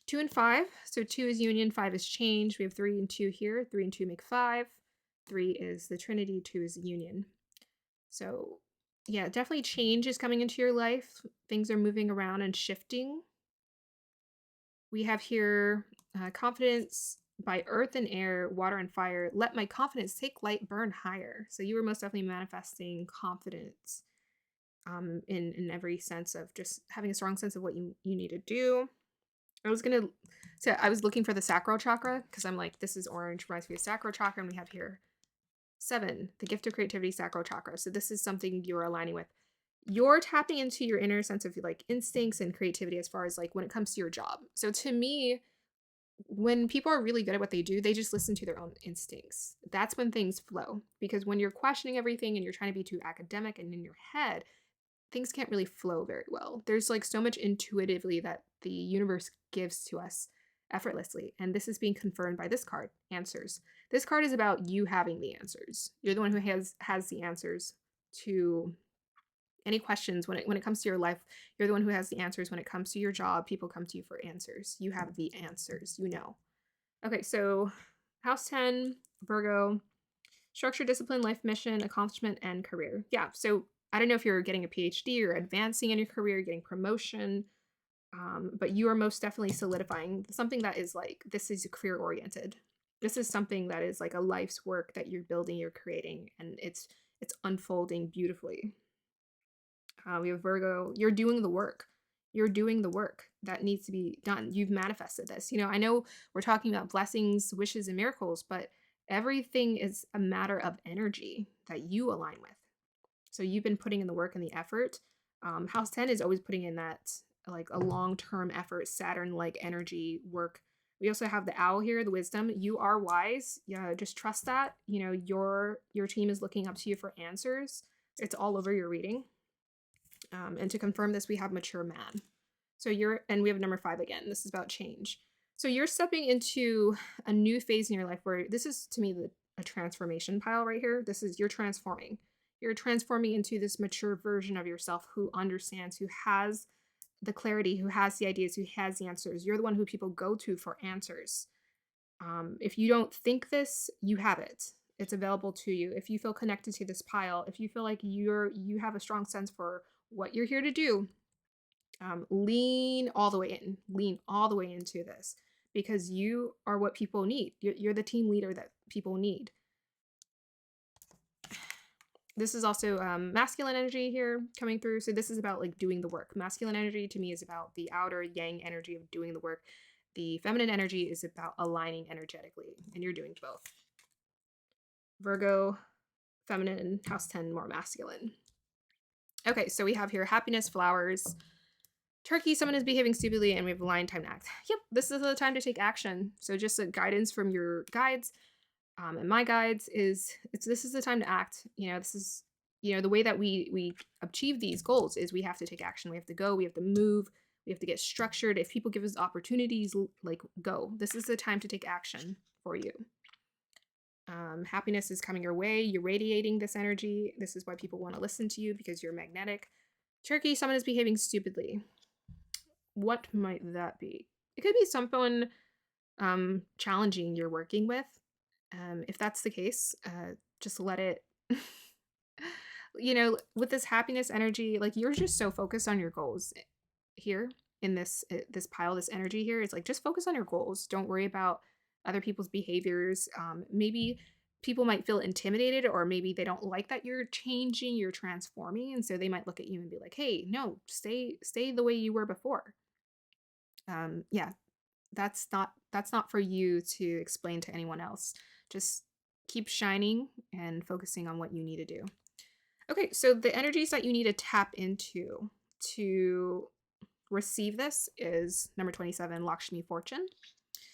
2 and 5. So 2 is union, 5 is change. We have 3 and 2 here. 3 and 2 make 5. 3 is the Trinity, 2 is union. So yeah, definitely change is coming into your life. Things are moving around and shifting. We have here confidence by earth and air, water and fire. Let my confidence take light, burn higher. So you were most definitely manifesting confidence in every sense of just having a strong sense of what you need to do. I was looking for the sacral chakra because I'm like, this is orange, reminds me of sacral chakra, and we have here 7, the gift of creativity, sacral chakra. So this is something you're aligning with. You're tapping into your inner sense of like instincts and creativity as far as like when it comes to your job. So to me, when people are really good at what they do, they just listen to their own instincts. That's when things flow. Because when you're questioning everything and you're trying to be too academic and in your head, things can't really flow very well. There's like so much intuitively that the universe gives to us effortlessly. And this is being confirmed by this card, answers. This card is about you having the answers. You're the one who has the answers to any questions when it comes to your life. You're the one who has the answers when it comes to your job. People come to you for answers. You have the answers, you know. Okay, so house 10, Virgo, structure, discipline, life mission, accomplishment, and career. Yeah, so I don't know if you're getting a PhD or advancing in your career, getting promotion, but you are most definitely solidifying something that is like, this is career oriented. This is something that is like a life's work that you're building, you're creating, and it's unfolding beautifully. We have Virgo. You're doing the work. You're doing the work that needs to be done. You've manifested this. I know we're talking about blessings, wishes, and miracles, but everything is a matter of energy that you align with. So you've been putting in the work and the effort. House 10 is always putting in that like a long-term effort, Saturn-like energy work. We also have the owl here, the wisdom. You are wise. Yeah, just trust that. Your team is looking up to you for answers. It's all over your reading. And to confirm this, we have mature man. And we have number 5 again. This is about change. So you're stepping into a new phase in your life where this is, to me, a transformation pile right here. This is, you're transforming. You're transforming into this mature version of yourself who understands, who has the clarity, who has the ideas, who has the answers. You're the one who people go to for answers. If you don't think this, you have it. It's available to you. If you feel connected to this pile, if you feel like you have a strong sense for what you're here to do, lean all the way in. Lean all the way into this because you are what people need. You're the team leader that people need. This is also masculine energy here coming through. So this is about like doing the work. Masculine energy to me is about the outer yang energy of doing the work. The feminine energy is about aligning energetically, and you're doing both. Virgo, feminine, house 10, more masculine. Okay, so we have here happiness, flowers, Turkey, someone is behaving stupidly, and we have aligned time to act. Yep, this is the time to take action. So just a guidance from your guides. And my guides this is the time to act. This is, the way that we achieve these goals is we have to take action. We have to go, we have to move, we have to get structured. If people give us opportunities, like go. This is the time to take action for you. Happiness is coming your way. You're radiating this energy. This is why people want to listen to you because you're magnetic. Turkey, someone is behaving stupidly. What might that be? It could be someone challenging you're working with. If that's the case, just let it, with this happiness energy, like you're just so focused on your goals here in this pile, this energy here. It's like, just focus on your goals. Don't worry about other people's behaviors. Maybe people might feel intimidated, or maybe they don't like that you're changing, you're transforming. And so they might look at you and be like, hey, no, stay the way you were before. Yeah, that's not for you to explain to anyone else. Just keep shining and focusing on what you need to do. Okay, so the energies that you need to tap into to receive this is number 27, Lakshmi Fortune.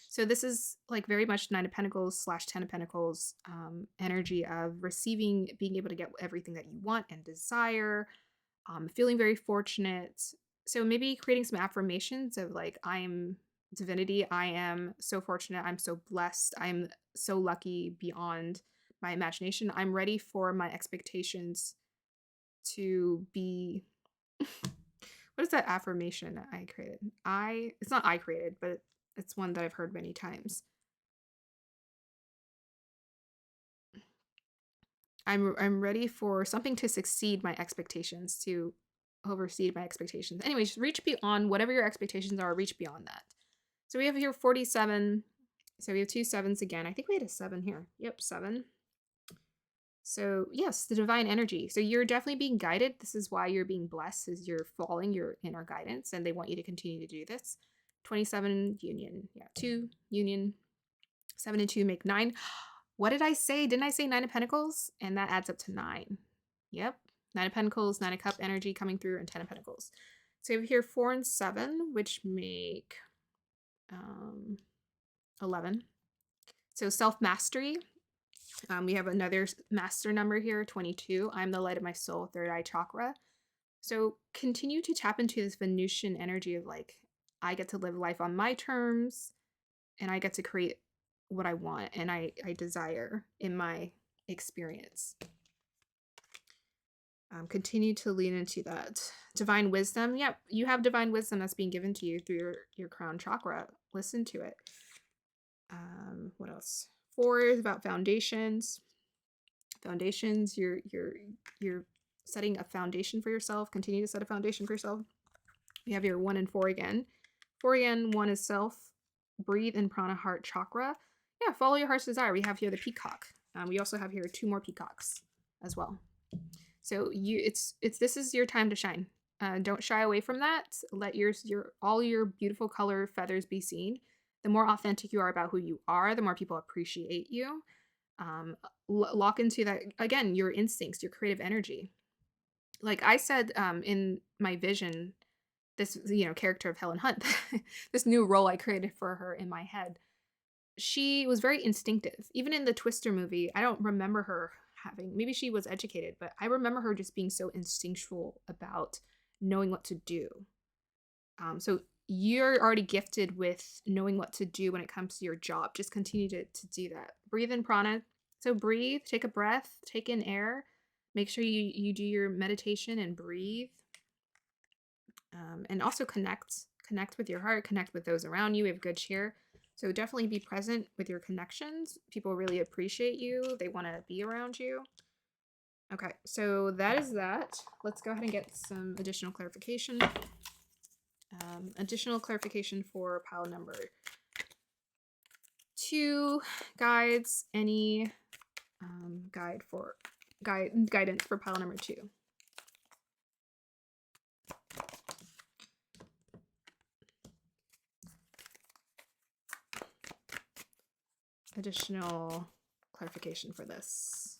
So this is like very much 9 of Pentacles / 10 of Pentacles energy of receiving, being able to get everything that you want and desire, feeling very fortunate. So maybe creating some affirmations of like, I am divinity. I am so fortunate. I'm so blessed. I'm so lucky beyond my imagination. I'm ready for my expectations to be. What is that affirmation that I created? It's not I created, but it's one that I've heard many times. I'm ready for something to succeed my expectations, to oversee my expectations. Anyways, reach beyond whatever your expectations are, reach beyond that. So we have here 47. So we have 2 7s again. I think we had a 7 here. Yep, 7. So yes, the divine energy. So you're definitely being guided. This is why you're being blessed, is you're following your inner guidance, and they want you to continue to do this. 27 union. Yeah, 2 union. 7 and 2 make 9. What did I say? Didn't I say 9 of Pentacles? And that adds up to 9. Yep. 9 of Pentacles, 9 of Cup energy coming through, and 10 of Pentacles. So we have here 4 and 7, which make 11. So self-mastery. We have another master number here, 22. I'm the light of my soul, third eye chakra. So continue to tap into this Venusian energy of like, I get to live life on my terms, and I get to create what I want and I desire in my experience. Continue to lean into that. Divine wisdom. Yep, you have divine wisdom that's being given to you through your crown chakra. Listen to it. What else? 4 is about foundations. Foundations, you're setting a foundation for yourself. Continue to set a foundation for yourself. We have your 1 and 4 again. 4 again, 1 is self. Breathe in prana heart chakra. Yeah, follow your heart's desire. We have here the peacock. We also have here 2 more peacocks as well. So this is your time to shine. Don't shy away from that. Let all your beautiful color feathers be seen. The more authentic you are about who you are, the more people appreciate you. Lock into that, again, your instincts, your creative energy. Like I said, in my vision, this, character of Helen Hunt, this new role I created for her in my head, she was very instinctive. Even in the Twister movie, I don't remember her maybe she was educated, but I remember her just being so instinctual about knowing what to do. So you're already gifted with knowing what to do when it comes to your job. Just continue to do that. Breathe in prana. So breathe, take a breath, take in air. Make sure you do your meditation and breathe. And also connect with your heart, connect with those around you. We have good cheer. So definitely be present with your connections. People really appreciate you. They want to be around you. Okay, so that is that. Let's go ahead and get some additional clarification. Additional clarification for pile number 2. Guides. Any guidance for pile number 2. Additional clarification for this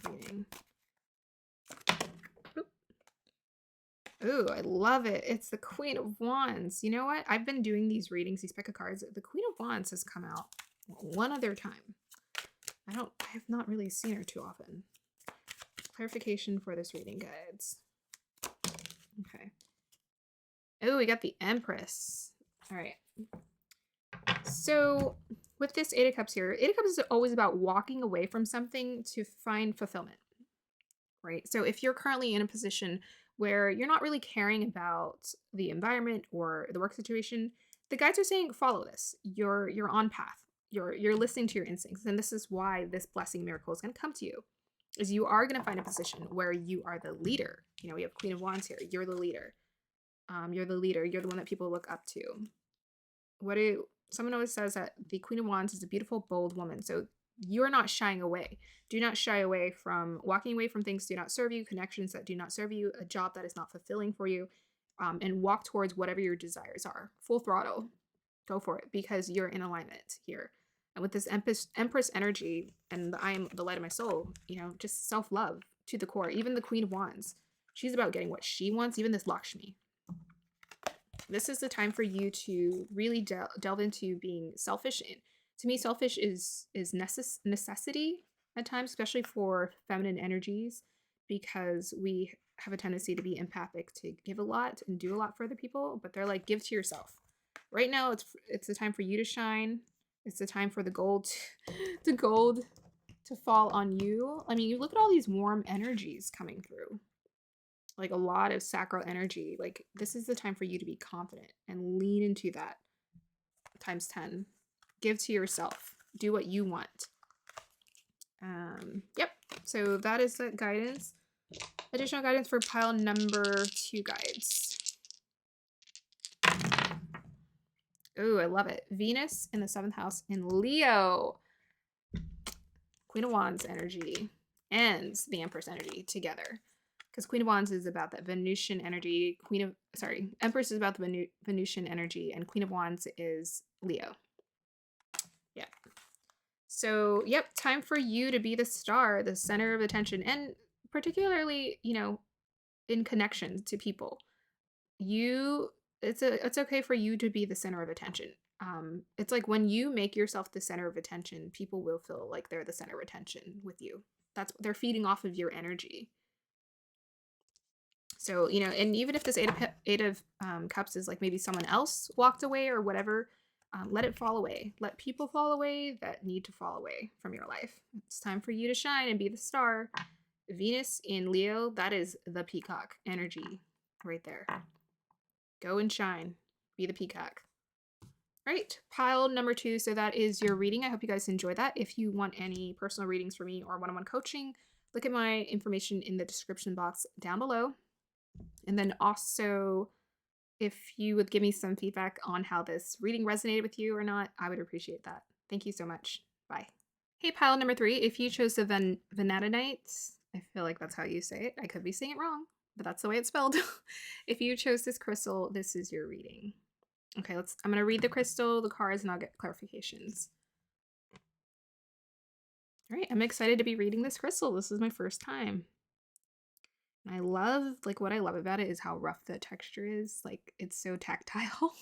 reading. Ooh, I love it. It's the Queen of Wands. You know what? I've been doing these readings, these pick of cards. The Queen of Wands has come out one other time. I have not really seen her too often. Clarification for this reading, guides. Okay. Oh, we got the Empress. All right. So with this 8 of Cups here, 8 of Cups is always about walking away from something to find fulfillment, right? So if you're currently in a position where you're not really caring about the environment or the work situation, the guides are saying follow this. You're on path. You're listening to your instincts, and this is why this blessing miracle is going to come to you. Is you are going to find a position where you are the leader. We have Queen of Wands here. You're the leader. You're the leader. You're the one that people look up to. Someone always says that the Queen of Wands is a beautiful, bold woman. So you're not shying away. Do not shy away from walking away from things that do not serve you, connections that do not serve you, a job that is not fulfilling for you, and walk towards whatever your desires are. Full throttle. Go for it, because you're in alignment here. And with this Empress energy and I am the light of my soul, just self-love to the core. Even the Queen of Wands, she's about getting what she wants, even this Lakshmi. This is the time for you to really delve into being selfish. To me, selfish is necessity at times, especially for feminine energies, because we have a tendency to be empathic, to give a lot and do a lot for other people, but they're like, give to yourself. Right now, it's the time for you to shine. It's the time for the gold to fall on you. I mean, you look at all these warm energies coming through. Like a lot of sacral energy. Like this is the time for you to be confident and lean into that times 10. Give to yourself. Do what you want. Yep. So that is the guidance. Additional guidance for pile number 2, guides. Oh, I love it. Venus in the 7th house in Leo. Queen of Wands energy and the Empress energy together. Because Queen of Wands is about that Venusian energy. Empress is about the Venusian energy, and Queen of Wands is Leo. Yeah. So, yep, time for you to be the star, the center of attention, and particularly, in connection to people. It's okay for you to be the center of attention. It's like when you make yourself the center of attention, people will feel like they're the center of attention with you. They're feeding off of your energy. So, and even if this eight of Cups is like maybe someone else walked away or whatever, let it fall away. Let people fall away that need to fall away from your life. It's time for you to shine and be the star. Venus in Leo, that is the peacock energy right there. Go and shine. Be the peacock. All right, pile number 2. So that is your reading. I hope you guys enjoy that. If you want any personal readings from me or one-on-one coaching, look at my information in the description box down below. And then also, if you would give me some feedback on how this reading resonated with you or not, I would appreciate that. Thank you so much. Bye. Hey, pile number 3, if you chose the Venadinite, I feel like that's how you say it. I could be saying it wrong, but that's the way it's spelled. If you chose this crystal, this is your reading. Okay, I'm gonna read the crystal, the cards, and I'll get clarifications. All right, I'm excited to be reading this crystal. This is my first time. And I love, like, what I love about it is how rough the texture is. Like, it's so tactile.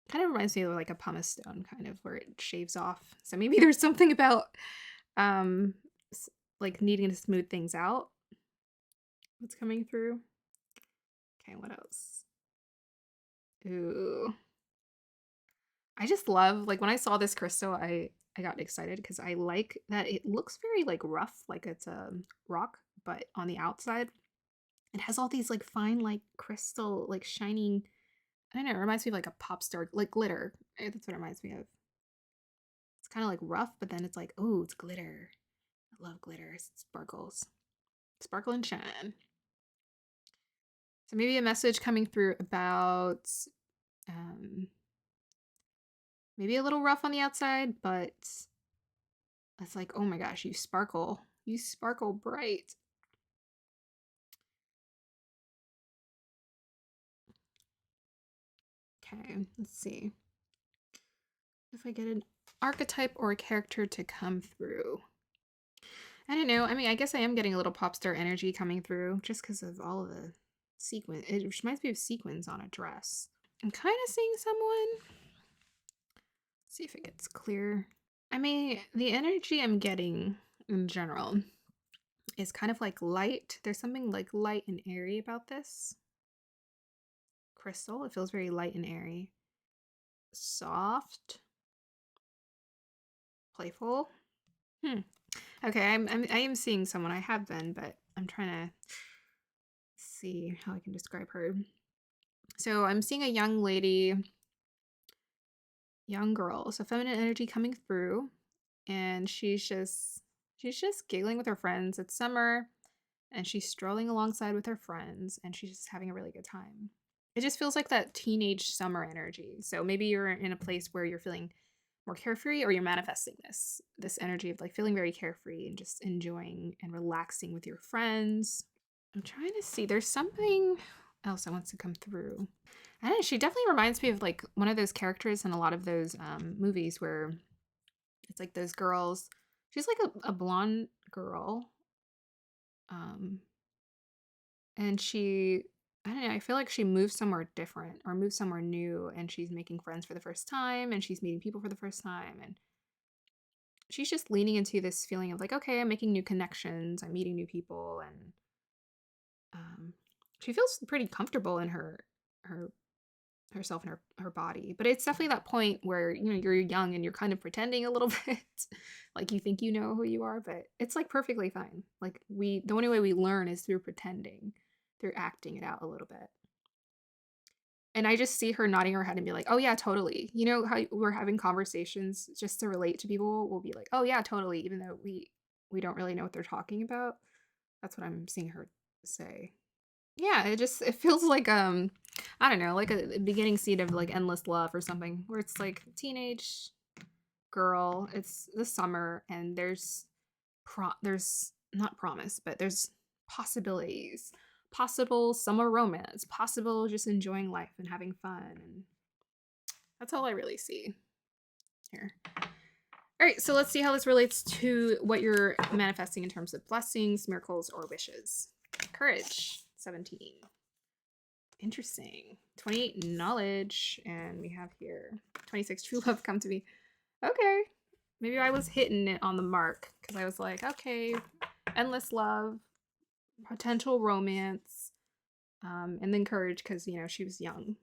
Kind of reminds me of like a pumice stone, kind of, where it shaves off. So maybe there's something about um like needing to smooth things out that's coming through. Okay, what else? Ooh. I just love, like, when I saw this crystal, I got excited because I like that it looks very like rough, like it's a rock, but on the outside it has all these like fine like crystal like shining. I don't know, it reminds me of like a pop star, like glitter. That's what it reminds me of. It's kind of like rough, but then it's like, oh, it's glitter. I love glitter. It sparkles. Sparkle and shine. So maybe a message coming through about maybe a little rough on the outside, but it's like, oh my gosh, you sparkle. You sparkle bright. Okay, let's see. If I get an archetype or a character to come through. I don't know. I mean, I guess I am getting a little pop star energy coming through just because of all of the sequins. It reminds me of sequins on a dress. I'm kind of seeing someone. Let's see if it gets clear. I mean, the energy I'm getting in general is kind of like light. There's something like light and airy about this crystal. It feels very light and airy. Soft. Playful. Okay, I am seeing someone. I have been, but I'm trying to see how I can describe her. So I'm seeing a young lady, young girl, so feminine energy coming through, and she's just giggling with her friends. It's summer, and she's strolling alongside with her friends, and she's just having a really good time. It just feels like that teenage summer energy. So maybe you're in a place where you're feeling more carefree, or you're manifesting this energy of like feeling very carefree and just enjoying and relaxing with your friends. I'm trying to see. There's something else that wants to come through. I don't know. She definitely reminds me of like one of those characters in a lot of those movies where it's like those girls. She's like a blonde girl. And I don't know, I feel like she moves somewhere different or moves somewhere new, and she's making friends for the first time, and she's meeting people for the first time, and she's just leaning into this feeling of like, okay, I'm making new connections, I'm meeting new people, and she feels pretty comfortable in herself and her body. But it's definitely that point where, you know, you're young and you're kind of pretending a little bit, like you think you know who you are, but it's like perfectly fine. Like the only way we learn is through pretending, through acting it out a little bit. And I just see her nodding her head and be like, oh yeah, totally. You know how we're having conversations just to relate to people, we'll be like, oh yeah, totally, even though we don't really know what they're talking about. That's what I'm seeing her say. Yeah, it feels like I don't know, like a beginning seed of like endless love or something, where it's like teenage girl, it's the summer, and there's not promise, but there's possibilities. Possible summer romance, possible just enjoying life and having fun, and that's all I really see here. All right, so let's see how this relates to what you're manifesting in terms of blessings, miracles, or wishes. Courage, 17. Interesting. 28, knowledge. And we have here 26, true love come to me. Okay. Maybe I was hitting it on the mark because I was like, okay, endless love, potential romance, and then courage because, you know, she was young.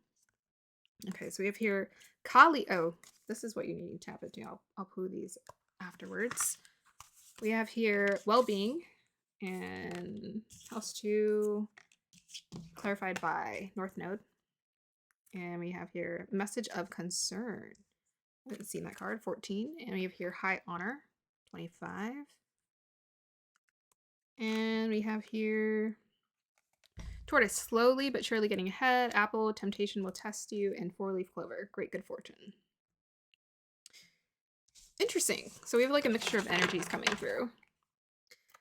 Okay, so we have here Kali. Oh, this is what you need to tap into. I'll pull these afterwards. We have here well-being and house 2 clarified by North Node. And we have here message of concern. I haven't seen that card. 14. And we have here high honor. 25. And we have here tortoise, slowly but surely getting ahead. Apple, temptation will test you. And four-leaf clover, great good fortune. Interesting. So we have like a mixture of energies coming through.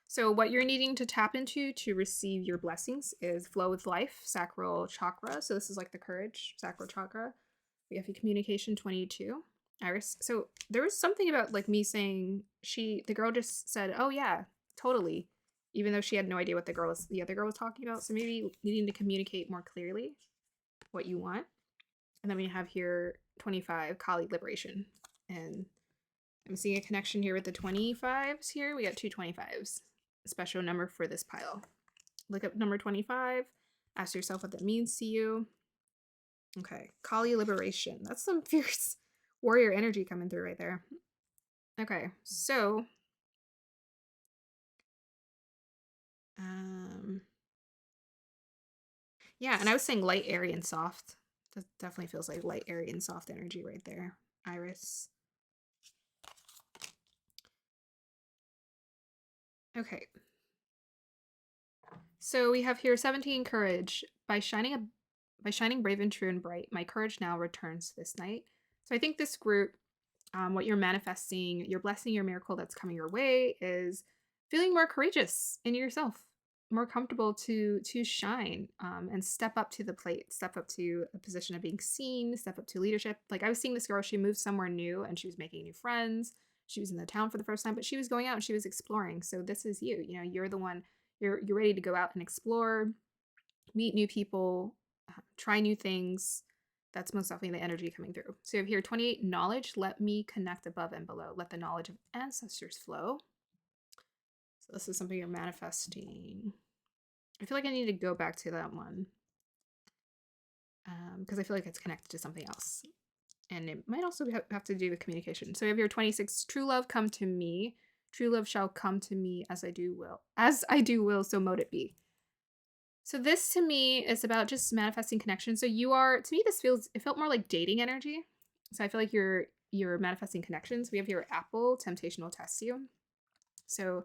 So what you're needing to tap into to receive your blessings is flow with life, sacral chakra. So this is like the courage, sacral chakra. We have your communication, 22. Iris. So there was something about like me saying the girl just said, oh yeah, totally. Even though she had no idea what the other girl was talking about. So maybe needing to communicate more clearly what you want. And then we have here 25, Kali liberation. And I'm seeing a connection here with the 25s here. We got two 25s. Special number for this pile. Look up number 25. Ask yourself what that means to you. Okay. Kali liberation. That's some fierce warrior energy coming through right there. Okay. So yeah, and I was saying light, airy, and soft. That definitely feels like light, airy, and soft energy right there. Iris. Okay. So we have here 17, courage. By shining brave and true and bright, my courage now returns this night. So I think this group, what you're manifesting, your blessing, your miracle that's coming your way is feeling more courageous in yourself, more comfortable to shine, and step up to the plate, step up to a position of being seen, step up to leadership. Like I was seeing this girl, she moved somewhere new and she was making new friends. She was in the town for the first time, but she was going out and she was exploring. So this is you. You know, you're the one. You're ready to go out and explore, meet new people, try new things. That's most definitely the energy coming through. So you have here 28, knowledge. Let me connect above and below. Let the knowledge of ancestors flow. So this is something you're manifesting. I feel like I need to go back to that one because I feel like it's connected to something else. And it might also have to do with communication. So you have your 26, true love come to me. True love shall come to me as I do will. As I do will, so mote it be. So this to me is about just manifesting connection. So you are, to me, it felt more like dating energy. So I feel like you're manifesting connections. We have here apple, temptation will test you. So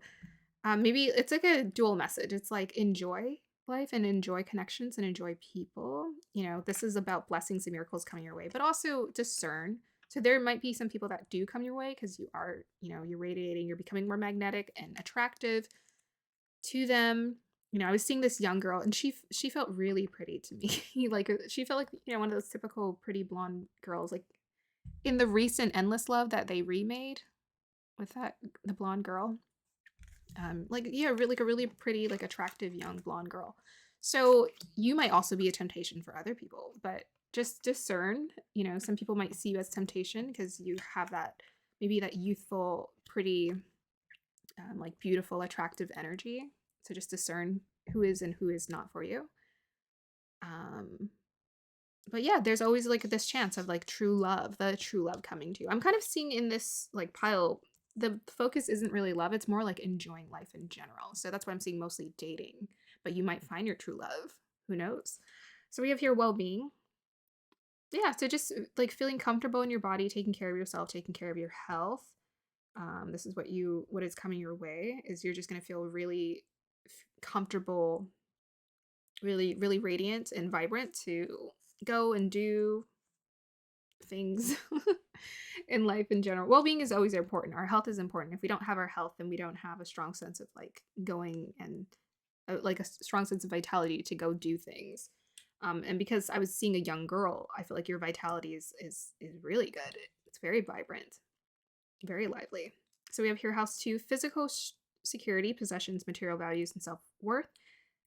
maybe it's like a dual message. It's like enjoy life and enjoy connections and enjoy people. You know, this is about blessings and miracles coming your way, but also discern. So there might be some people that do come your way because you are, you're radiating, you're becoming more magnetic and attractive to them. I was seeing this young girl and she felt really pretty to me. Like she felt like, one of those typical pretty blonde girls, like in the recent Endless Love that they remade with the blonde girl. Like, yeah, really like a really pretty, like attractive young blonde girl. So you might also be a temptation for other people, but just discern, some people might see you as temptation because you have maybe that youthful, pretty, like beautiful, attractive energy. So just discern who is and who is not for you. But yeah, there's always like this chance of like the true love coming to you. I'm kind of seeing in this like pile, the focus isn't really love. It's more like enjoying life in general. So that's why I'm seeing mostly dating, but you might find your true love. Who knows? So we have here well-being. Yeah. So just like feeling comfortable in your body, taking care of yourself, taking care of your health. This is what is coming your way is you're just going to feel really comfortable, really, really radiant and vibrant to go and do things in life in general. Well-being is always important. Our health is important. If we don't have our health, then we don't have a strong sense of like going and like a strong sense of vitality to go do things. And because I was seeing a young girl, I feel like your vitality is really good. It's very vibrant, very lively. So we have here house 2, physical security, possessions, material values, and self-worth,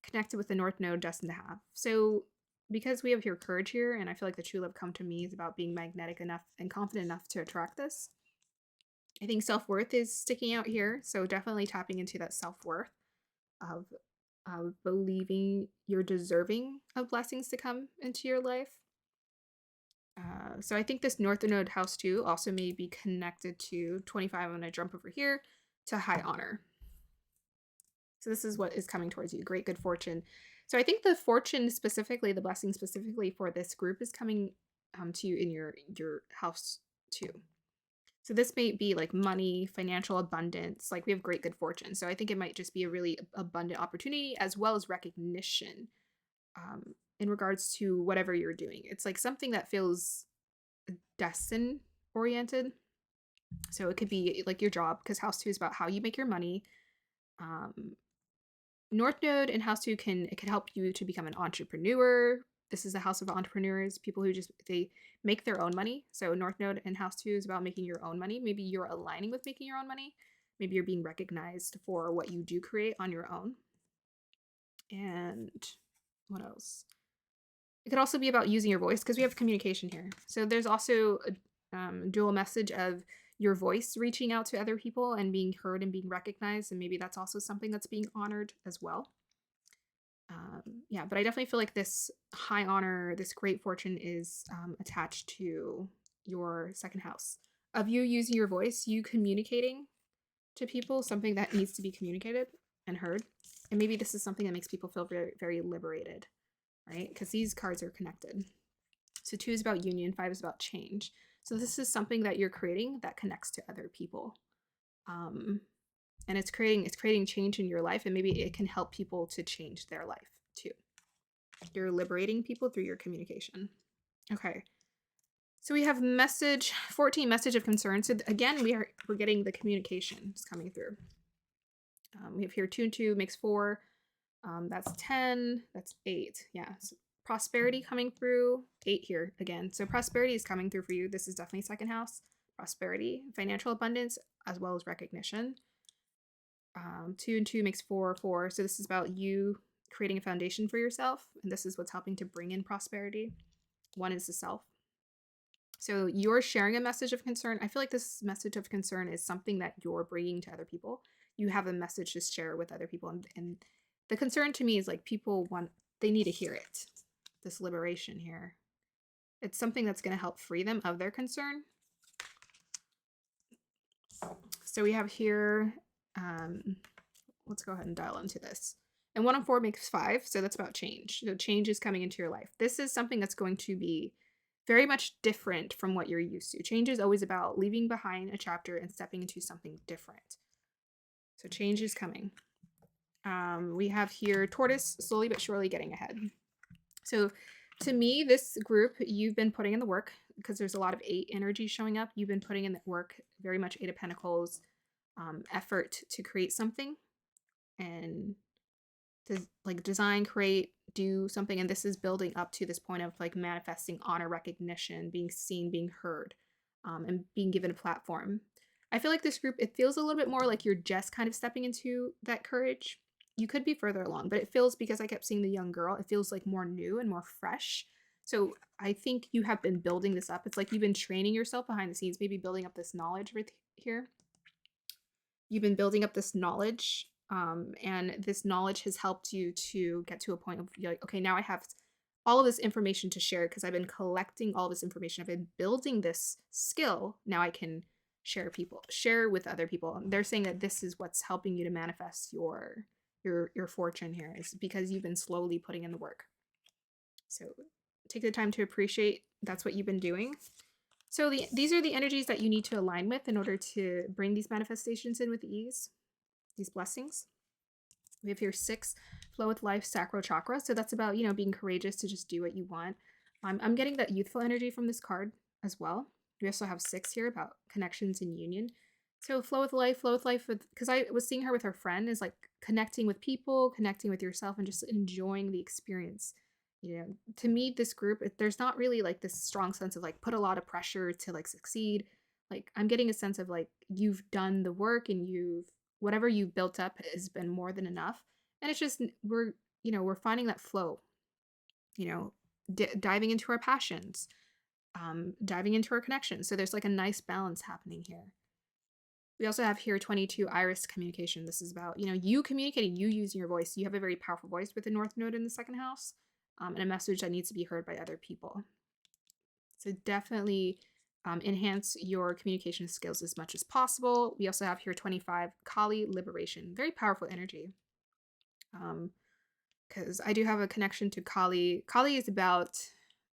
connected with the North Node destined to have. So because we have here courage here, and I feel like the true love come to me is about being magnetic enough and confident enough to attract this. I think self-worth is sticking out here. So definitely tapping into that self-worth of believing you're deserving of blessings to come into your life. So I think this North Node house 2 also may be connected to 25. I'm going to jump over here to high honor. So this is what is coming towards you. Great good fortune. So I think the fortune specifically, the blessing specifically for this group is coming to you in your house 2. So this may be like money, financial abundance, like we have great good fortune. So I think it might just be a really abundant opportunity as well as recognition um, in regards to whatever you're doing. It's like something that feels destined oriented. So it could be like your job, because house two is about how you make your money. Um, North Node and House 2 can help you to become an entrepreneur. This is a house of entrepreneurs, people who just they make their own money. So North Node and House 2 is about making your own money. Maybe you're aligning with making your own money. Maybe you're being recognized for what you do create on your own. And what else? It could also be about using your voice, because we have communication here. So there's also a dual message of your voice reaching out to other people and being heard and being recognized. And maybe that's also something that's being honored as well. Yeah, but I definitely feel like this high honor, this great fortune is attached to your second house of you using your voice, you communicating to people something that needs to be communicated and heard. And maybe this is something that makes people feel very, very liberated, right? Because these cards are connected. So 2 is about union, 5 is about change. So this is something that you're creating that connects to other people. And it's creating change in your life, and maybe it can help people to change their life too. You're liberating people through your communication. Okay. So we have message 14, message of concern. So again, we're getting the communication is coming through. We have here 2 and 2 makes 4. That's 10. That's 8. Yeah. So prosperity coming through. 8 here again. So prosperity is coming through for you. This is definitely second house. Prosperity, financial abundance, as well as recognition. 2 and 2 makes 4, 4. So this is about you creating a foundation for yourself, and this is what's helping to bring in prosperity. 1 is the self. So you're sharing a message of concern. I feel like this message of concern is something that you're bringing to other people. You have a message to share with other people, and the concern to me is like they need to hear it. This liberation here. It's something that's going to help free them of their concern. So we have here, let's go ahead and dial into this. And 1 and 4 makes 5, so that's about change. So change is coming into your life. This is something that's going to be very much different from what you're used to. Change is always about leaving behind a chapter and stepping into something different. So change is coming. We have here tortoise, slowly but surely getting ahead. So to me, this group, you've been putting in the work, because there's a lot of 8 energy showing up. You've been putting in the work, very much 8 of Pentacles, effort to create something and to like design, create, do something. And this is building up to this point of like manifesting honor, recognition, being seen, being heard, and being given a platform. I feel like this group, it feels a little bit more like you're just kind of stepping into that courage. You could be further along, but it feels, because I kept seeing the young girl, it feels like more new and more fresh. So I think you have been building this up. It's like you've been training yourself behind the scenes, maybe building up this knowledge right here. You've been building up this knowledge, and this knowledge has helped you to get to a point of you're like, okay, now I have all of this information to share, because I've been collecting all this information. I've been building this skill. Now I can share with other people. And they're saying that this is what's helping you to manifest your fortune here, is because you've been slowly putting in the work. So take the time to appreciate that's what you've been doing. So these are the energies that you need to align with in order to bring these manifestations in with ease, these blessings. We have here 6, flow with life, sacral chakra. So that's about, being courageous to just do what you want. I'm getting that youthful energy from this card as well. We also have 6 here about connections and union. So flow with life because I was seeing her with her friend, is like connecting with people, connecting with yourself, and just enjoying the experience. To me, this group, there's not really like this strong sense of like put a lot of pressure to like succeed. Like I'm getting a sense of like you've done the work, and whatever you built up has been more than enough. And it's just we're finding that flow, diving into our passions, diving into our connections. So there's like a nice balance happening here. We also have here 22, iris communication. This is about, you communicating, you using your voice. You have a very powerful voice with the North Node in the second house, and a message that needs to be heard by other people. So definitely enhance your communication skills as much as possible. We also have here 25, Kali, liberation. Very powerful energy. Because I do have a connection to Kali. Kali is about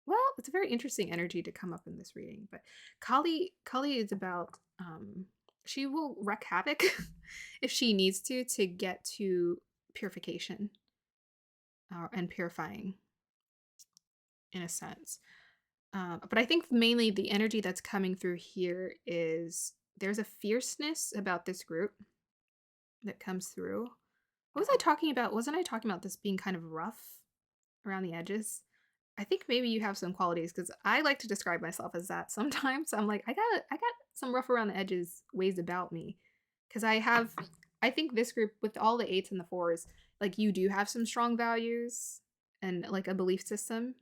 Well, it's a very interesting energy to come up in this reading, but Kali is about she will wreak havoc if she needs to get to purification and purifying in a sense. But I think mainly the energy that's coming through here is there's a fierceness about this group that comes through. What was I talking about? Wasn't I talking about this being kind of rough around the edges? I think maybe you have some qualities because I like to describe myself as that sometimes. I'm like, I got some rough around the edges ways about me. Because I think this group with all the eights and the fours, like you do have some strong values and like a belief system,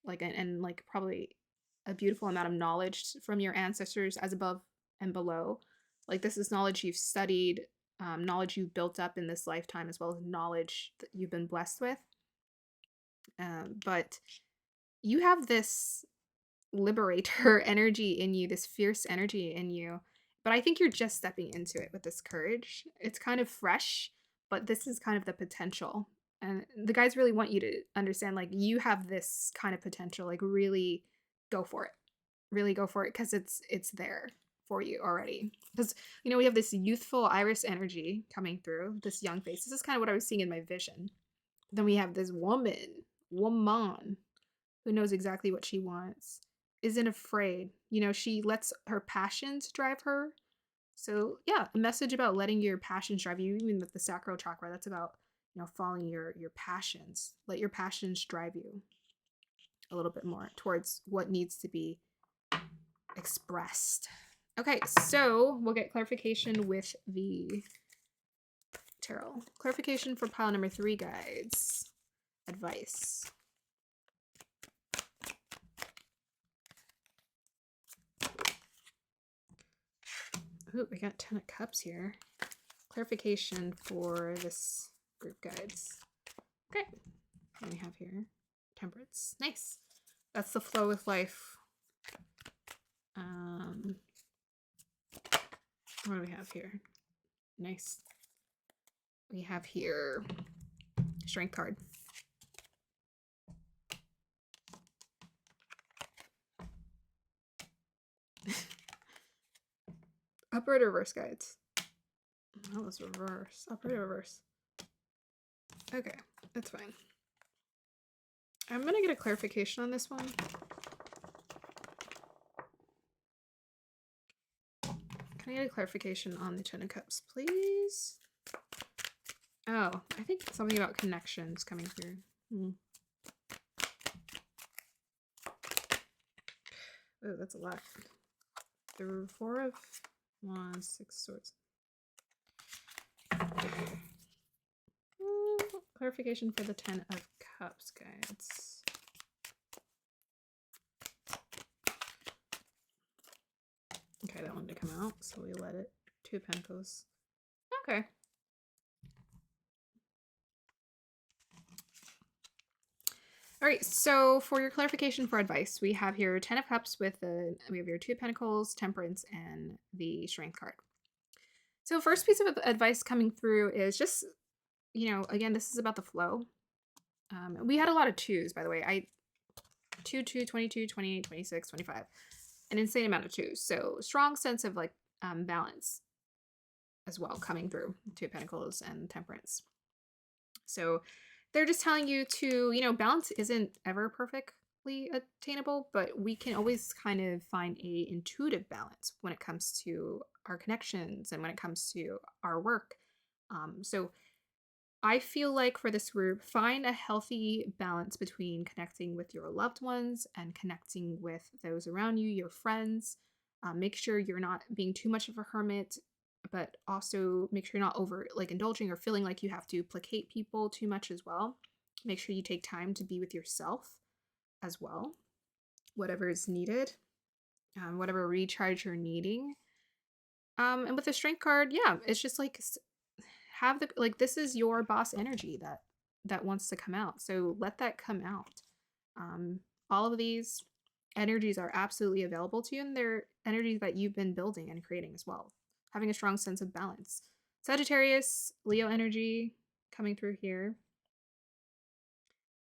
like and like probably a beautiful amount of knowledge from your ancestors as above and below. Like this is knowledge you've studied, knowledge you've built up in this lifetime, as well as knowledge that you've been blessed with. But you have this liberator energy in you, this fierce energy in you. But I think you're just stepping into it with this courage. It's kind of fresh, but this is kind of the potential. And the guys really want you to understand like you have this kind of potential. Like really go for it. Really go for it because it's there for you already. Because we have this youthful iris energy coming through, this young face. This is kind of what I was seeing in my vision. Then we have this woman who knows exactly what she wants, isn't afraid. She lets her passions drive her. So yeah, a message about letting your passions drive you, even with the sacral chakra, that's about, following your passions. Let your passions drive you a little bit more towards what needs to be expressed. Okay, so we'll get clarification with the tarot. Clarification for pile number 3, guides. Advice. Ooh, we got 10 of Cups here. Clarification for this group guides. Okay. What do we have here? Temperance. Nice. That's the flow with life. What do we have here? Nice. We have here Strength card. Upright or reverse, guides? That was reverse. Upright or reverse? Okay, that's fine. I'm gonna get a clarification on this one. Can I get a clarification on the 10 of Cups, please? Oh, I think something about connections coming through. Oh, that's a lot. There were 4 of Wands, 6 Swords. Clarification for the 10 of Cups, guides. Okay, that wanted to come out, so we let it. 2 of Pentacles. Okay. All right, so for your clarification for advice, we have here 10 of Cups with we have your 2 of Pentacles, Temperance, and the Strength card. So first piece of advice coming through is just, again, this is about the flow. We had a lot of 2s, by the way. 2, 22, 28, 26, 25. An insane amount of 2s. So strong sense of like balance as well coming through. 2 of Pentacles and Temperance. So they're just telling you to, balance isn't ever perfectly attainable, but we can always kind of find a intuitive balance when it comes to our connections and when it comes to our work. So I feel like for this group, find a healthy balance between connecting with your loved ones and connecting with those around you, your friends. Make sure you're not being too much of a hermit, but also make sure you're not over indulging or feeling like you have to placate people too much as well. Make sure you take time to be with yourself as well, whatever is needed, whatever recharge you're needing. And with the Strength card, yeah, it's just like have this is your boss energy that wants to come out. So let that come out. All of these energies are absolutely available to you, and they're energies that you've been building and creating as well. Having a strong sense of balance. Sagittarius, Leo energy coming through here.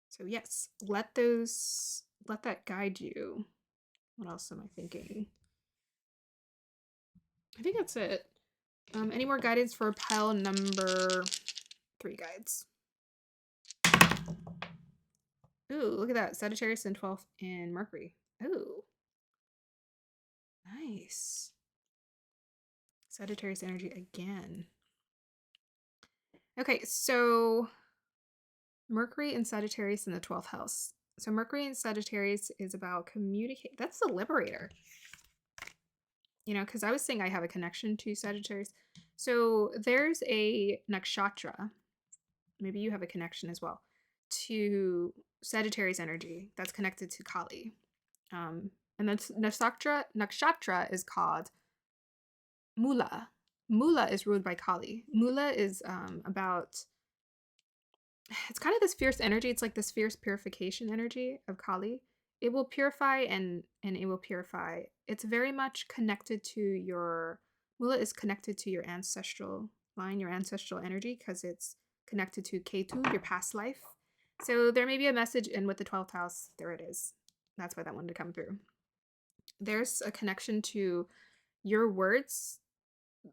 So yes, let those let that guide you. What else am I thinking? I think that's it. Any more guidance for pile number 3 guides? Ooh, look at that. Sagittarius and 12th and Mercury. Ooh. Nice. Sagittarius energy again. Okay, so Mercury and Sagittarius in the 12th house. So Mercury and Sagittarius is about communicate. That's the liberator. You know, because I was saying I have a connection to Sagittarius. So there's a nakshatra. Maybe you have a connection as well to Sagittarius energy that's connected to Kali. And that's nakshatra is called Mula. Mula is ruled by Kali. Mula is about, it's kind of this fierce energy. It's like this fierce purification energy of Kali. It will purify and it will purify. It's very much connected to your, Mula is connected to your ancestral line, your ancestral energy, because it's connected to Ketu, your past life. So there may be a message in with the 12th house. There it is. That's why that wanted to come through. There's a connection to your words,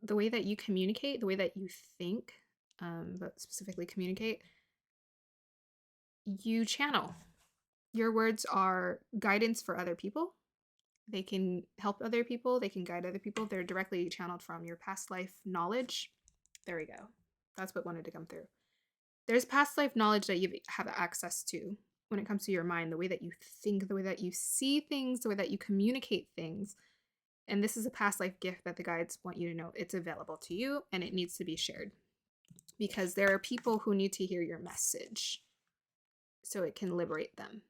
the way that you communicate, the way that you think, but specifically communicate, you channel. Your words are guidance for other people. They can help other people. They can guide other people. They're directly channeled from your past life knowledge. There we go. That's what wanted to come through. There's past life knowledge that you have access to when it comes to your mind, the way that you think, the way that you see things, the way that you communicate things. And this is a past life gift that the guides want you to know it's available to you and it needs to be shared because there are people who need to hear your message so it can liberate them.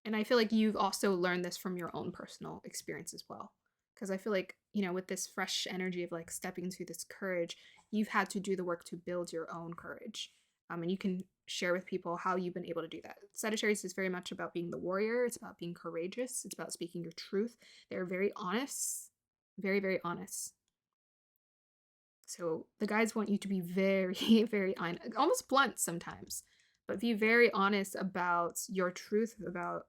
And I feel like you've also learned this from your own personal experience as well. Because I feel like, you know, with this fresh energy of like stepping into this courage, you've had to do the work to build your own courage. And you can share with people how you've been able to do that. Sagittarius is very much about being the warrior. It's about being courageous. It's about speaking your truth. They're very honest, very, very honest. So the guides want you to be very, very almost blunt sometimes, but be very honest about your truth, about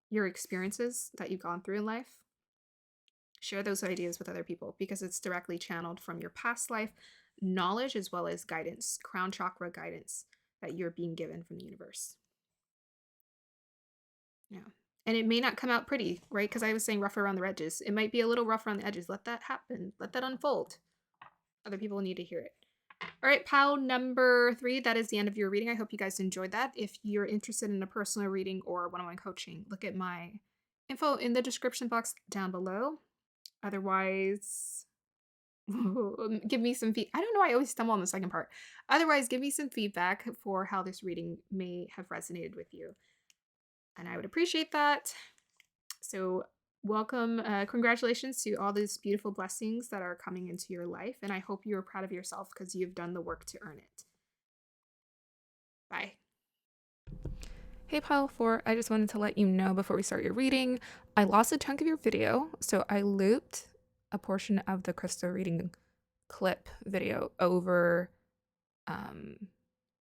your experiences that you've gone through in life. Share those ideas with other people because it's directly channeled from your past life knowledge as well as guidance, crown chakra guidance that you're being given from the universe. Yeah. And it may not come out pretty, right? Because I was saying rough around the edges. It might be a little rough around the edges. Let that happen. Let that unfold. Other people need to hear it. All right, pile number 3, that is the end of your reading. I hope you guys enjoyed that. If you're interested in a personal reading or one-on-one coaching, look at my info in the description box down below. Otherwise, give me some feedback. I don't know why I always stumble on the second part. Otherwise, give me some feedback for how this reading may have resonated with you. And I would appreciate that. So welcome, congratulations to all these beautiful blessings that are coming into your life. And I hope you are proud of yourself because you've done the work to earn it. Bye. Hey pile 4, I just wanted to let you know before we start your reading, I lost a chunk of your video. So I looped a portion of the crystal reading clip video over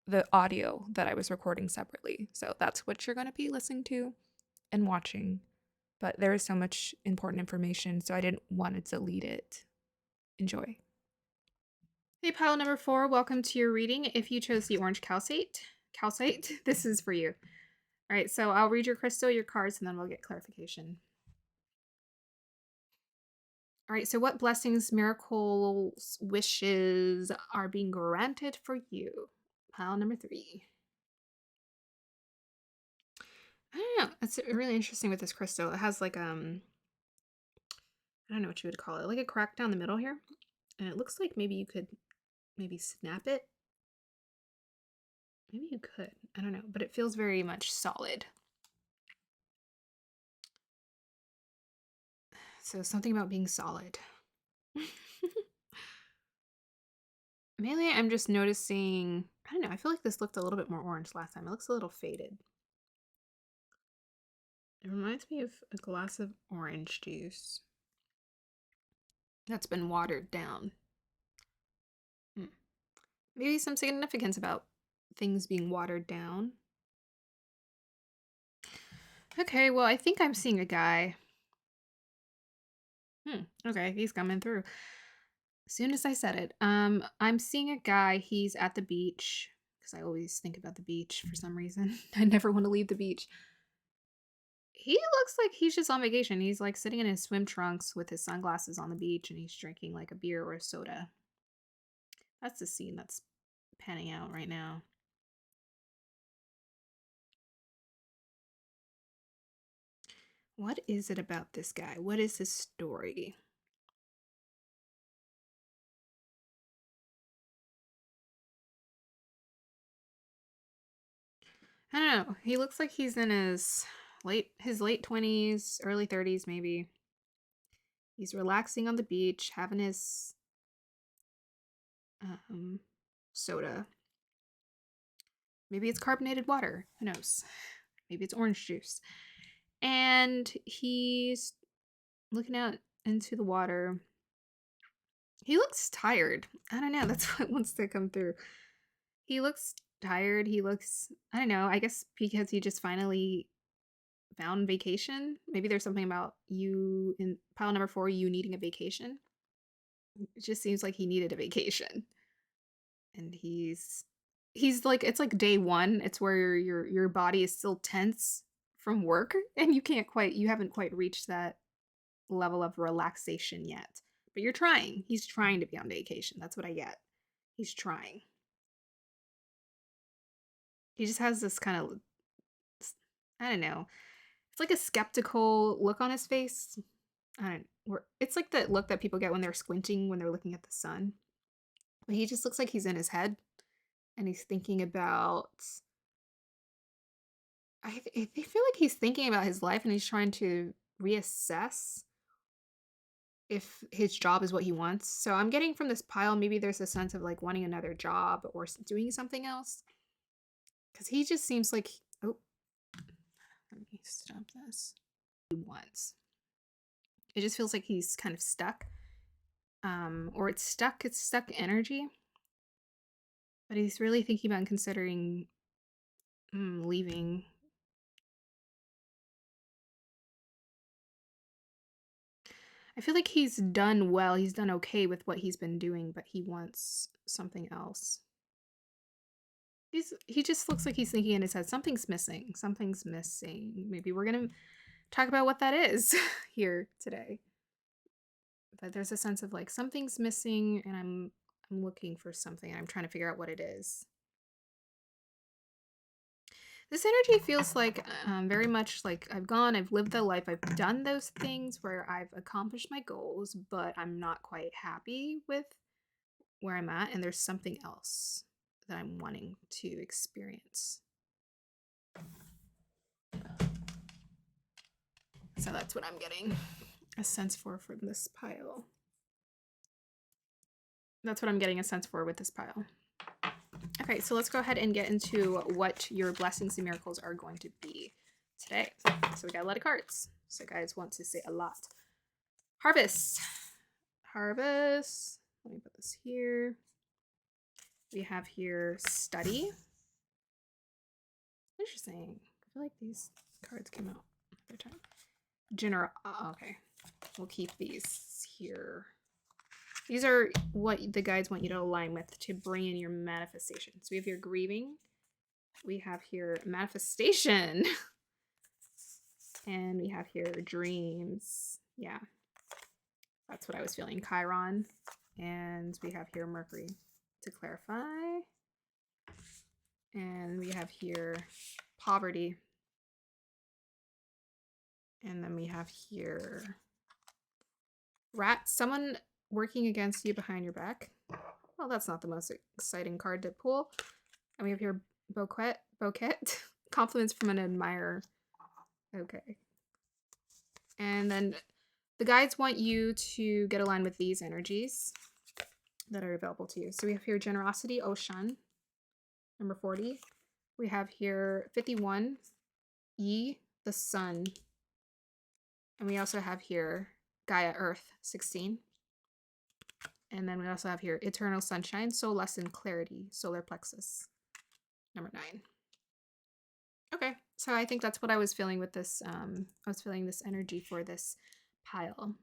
the audio that I was recording separately. So that's what you're going to be listening to and watching. But there is so much important information, so I didn't want to delete it. Enjoy. Hey, pile number 4, welcome to your reading. If you chose the orange calcite, this is for you. All right, so I'll read your crystal, your cards, and then we'll get clarification. All right, so what blessings, miracles, wishes are being granted for you? Pile number 3. I don't know. It's really interesting with this crystal. It has like, I don't know what you would call it, like a crack down the middle here. And it looks like maybe you could maybe snap it. Maybe you could. I don't know. But it feels very much solid. So something about being solid. Mainly I'm just noticing, I don't know, I feel like this looked a little bit more orange last time. It looks a little faded. It reminds me of a glass of orange juice that's been watered down. Maybe some significance about things being watered down. Okay, well, I think I'm seeing a guy. Okay, he's coming through. As soon as I said it, I'm seeing a guy. He's at the beach because I always think about the beach for some reason. I never want to leave the beach. He looks like he's just on vacation. He's like sitting in his swim trunks with his sunglasses on the beach and he's drinking like a beer or a soda. That's the scene that's panning out right now. What is it about this guy? What is his story? I don't know. He looks like he's in his late 20s, early 30s maybe. He's relaxing on the beach, having his um soda. Maybe it's carbonated water. Who knows? Maybe it's orange juice. And he's looking out into the water. He looks tired. I don't know. That's what wants to come through. He looks tired. He looks, I don't know, I guess because he just finally found vacation. Maybe there's something about you in pile number 4, you needing a vacation. It just seems like he needed a vacation. And he's like, it's like day 1. It's where your body is still tense from work and you haven't quite reached that level of relaxation yet. But you're trying. He's trying to be on vacation. That's what I get. He's trying. He just has this kind of, I don't know. It's like a skeptical look on his face. I don't. It's like the look that people get when they're squinting when they're looking at the sun. But he just looks like he's in his head, and he's thinking about. I feel like he's thinking about his life, and he's trying to reassess if his job is what he wants. So I'm getting from this pile, maybe there's a sense of like wanting another job or doing something else. Because he just seems like, oh, let me stop this. He wants. It just feels like he's kind of stuck. Or it's stuck energy. But he's really thinking about and considering leaving. I feel like he's done well. He's done okay with what he's been doing, but he wants something else. He just looks like he's thinking in his head, something's missing. Something's missing. Maybe we're gonna talk about what that is here today. But there's a sense of like something's missing, and I'm looking for something. And I'm trying to figure out what it is. This energy feels like very much like I've lived the life, I've done those things where I've accomplished my goals, but I'm not quite happy with where I'm at, and there's something else that I'm wanting to experience. So that's what I'm getting a sense for from this pile. That's what I'm getting a sense for with this pile. Okay, so let's go ahead and get into what your blessings and miracles are going to be today. So we got a lot of cards. So guys want to say a lot. Harvest. Harvest. Let me put this here. We have here study. Interesting. I feel like these cards came out another time. General. Okay. We'll keep these here. These are what the guides want you to align with to bring in your manifestation. So we have here grieving. We have here manifestation. And we have here dreams. Yeah. That's what I was feeling. Chiron. And we have here Mercury to clarify. And we have here poverty. And then we have here rat. Someone working against you behind your back. Well, that's not the most exciting card to pull. And we have here bouquet. Compliments from an admirer. Okay. And then the guides want you to get aligned with these energies that are available to you. So we have here generosity, ocean, number 40. We have here 51, E, the sun. And we also have here Gaia, earth, 16. And then we also have here eternal sunshine, soul lesson, clarity, solar plexus, number 9. Okay, So I think that's what I was feeling with this. I was feeling this energy for this pile.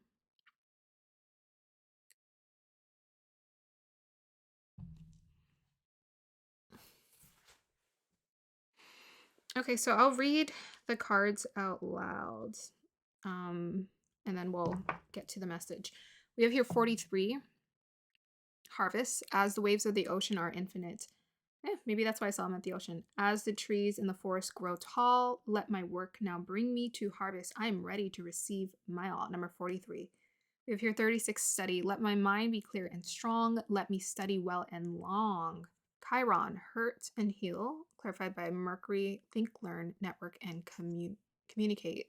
Okay, so I'll read the cards out loud. Um, and then we'll get to the message. We have here 43, harvest. As the waves of the ocean are infinite. Maybe that's why I saw them at the ocean. As the trees in the forest grow tall, let my work now bring me to harvest. I am ready to receive my all. Number 43. We have here 36, study. Let my mind be clear and strong. Let me study well and long. Chiron, hurt and heal. Clarified by Mercury, think, learn, network, and communicate.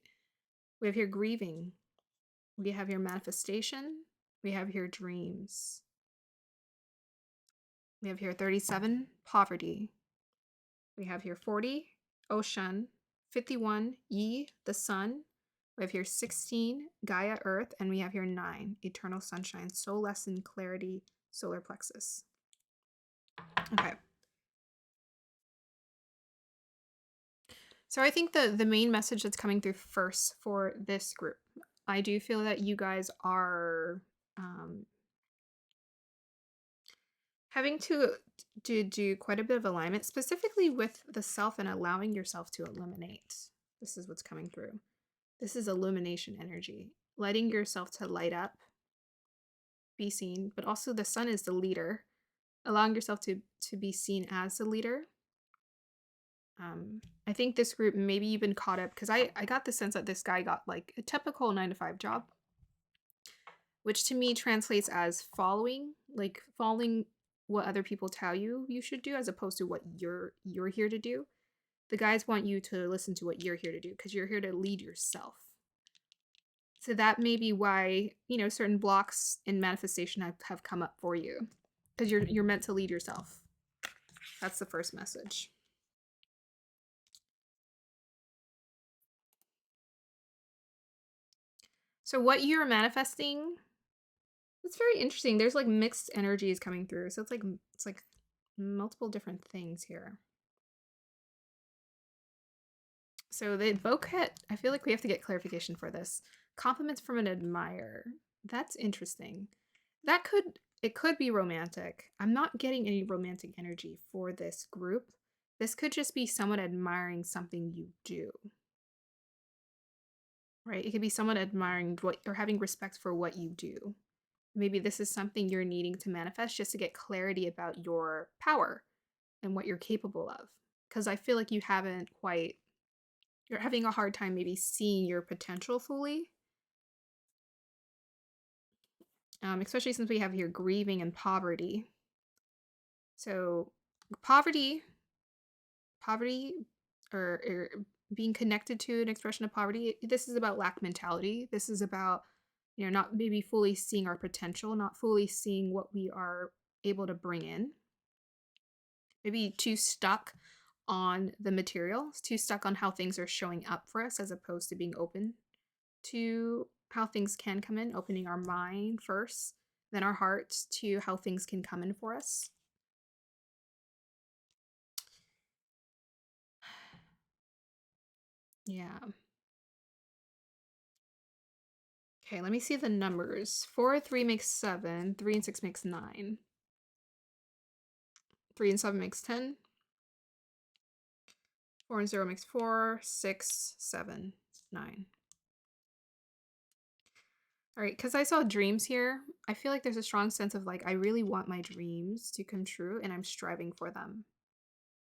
We have here grieving. We have here manifestation. We have here dreams. We have here 37, poverty. We have here 40, ocean. 51, Yi, the sun. We have here 16, Gaia, earth. And we have here 9, eternal sunshine, soul lesson, clarity, solar plexus. Okay. So I think the main message that's coming through first for this group, I do feel that you guys are having to do quite a bit of alignment, specifically with the self and allowing yourself to eliminate. This is what's coming through. This is illumination energy, letting yourself to light up, be seen, but also the sun is the leader, allowing yourself to be seen as the leader. I think this group, maybe you've been caught up, because I got the sense that this guy got like a typical 9-to-5 job, which to me translates as following what other people tell you should do, as opposed to what you're here to do. The guys want you to listen to what you're here to do, because you're here to lead yourself. So that may be why, certain blocks in manifestation have come up for you, because you're meant to lead yourself. That's the first message. So what you're manifesting, it's very interesting. There's like mixed energies coming through. So it's like multiple different things here. So the bouquet, I feel like we have to get clarification for this. Compliments from an admirer. That's interesting. It could be romantic. I'm not getting any romantic energy for this group. This could just be someone admiring something you do. Right? It could be someone admiring or having respect for what you do. Maybe this is something you're needing to manifest just to get clarity about your power and what you're capable of. Because I feel like you're having a hard time maybe seeing your potential fully. Especially since we have here grieving and poverty. So poverty or being connected to an expression of poverty, this is about lack mentality. This is about, not maybe fully seeing our potential, not fully seeing what we are able to bring in. Maybe too stuck on the materials, too stuck on how things are showing up for us, as opposed to being open to how things can come in, opening our mind first, then our hearts to how things can come in for us. Yeah. Okay, let me see the numbers. 4 and 3 makes 7. 3 and 6 makes 9. 3 and 7 makes 10. 4 and 0 makes 4. 6, 7, 9. All right, because I saw dreams here, I feel like there's a strong sense of like, I really want my dreams to come true and I'm striving for them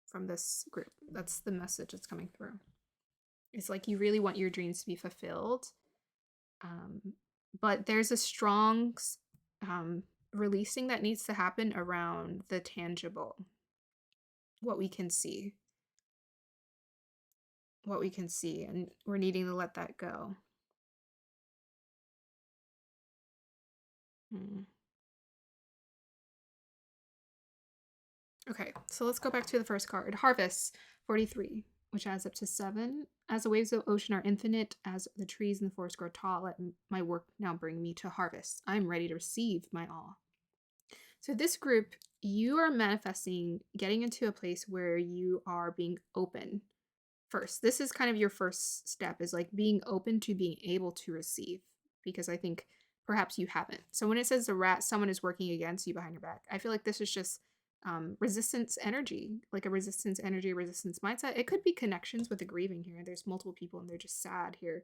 from this group. That's the message that's coming through. It's like you really want your dreams to be fulfilled. But there's a strong releasing that needs to happen around the tangible, what we can see. And we're needing to let that go. Okay, so let's go back to the first card. Harvest, 43, which adds up to 7. As the waves of ocean are infinite, as the trees in the forest grow tall, let my work now bring me to harvest. I'm ready to receive my all. So this group, you are manifesting getting into a place where you are being open first. This is kind of your first step, is like being open to being able to receive, because I think perhaps you haven't. So when it says the rat, someone is working against you behind your back, I feel like this is just resistance energy, like a resistance energy, resistance mindset. It could be connections with the grieving here. There's multiple people and they're just sad here.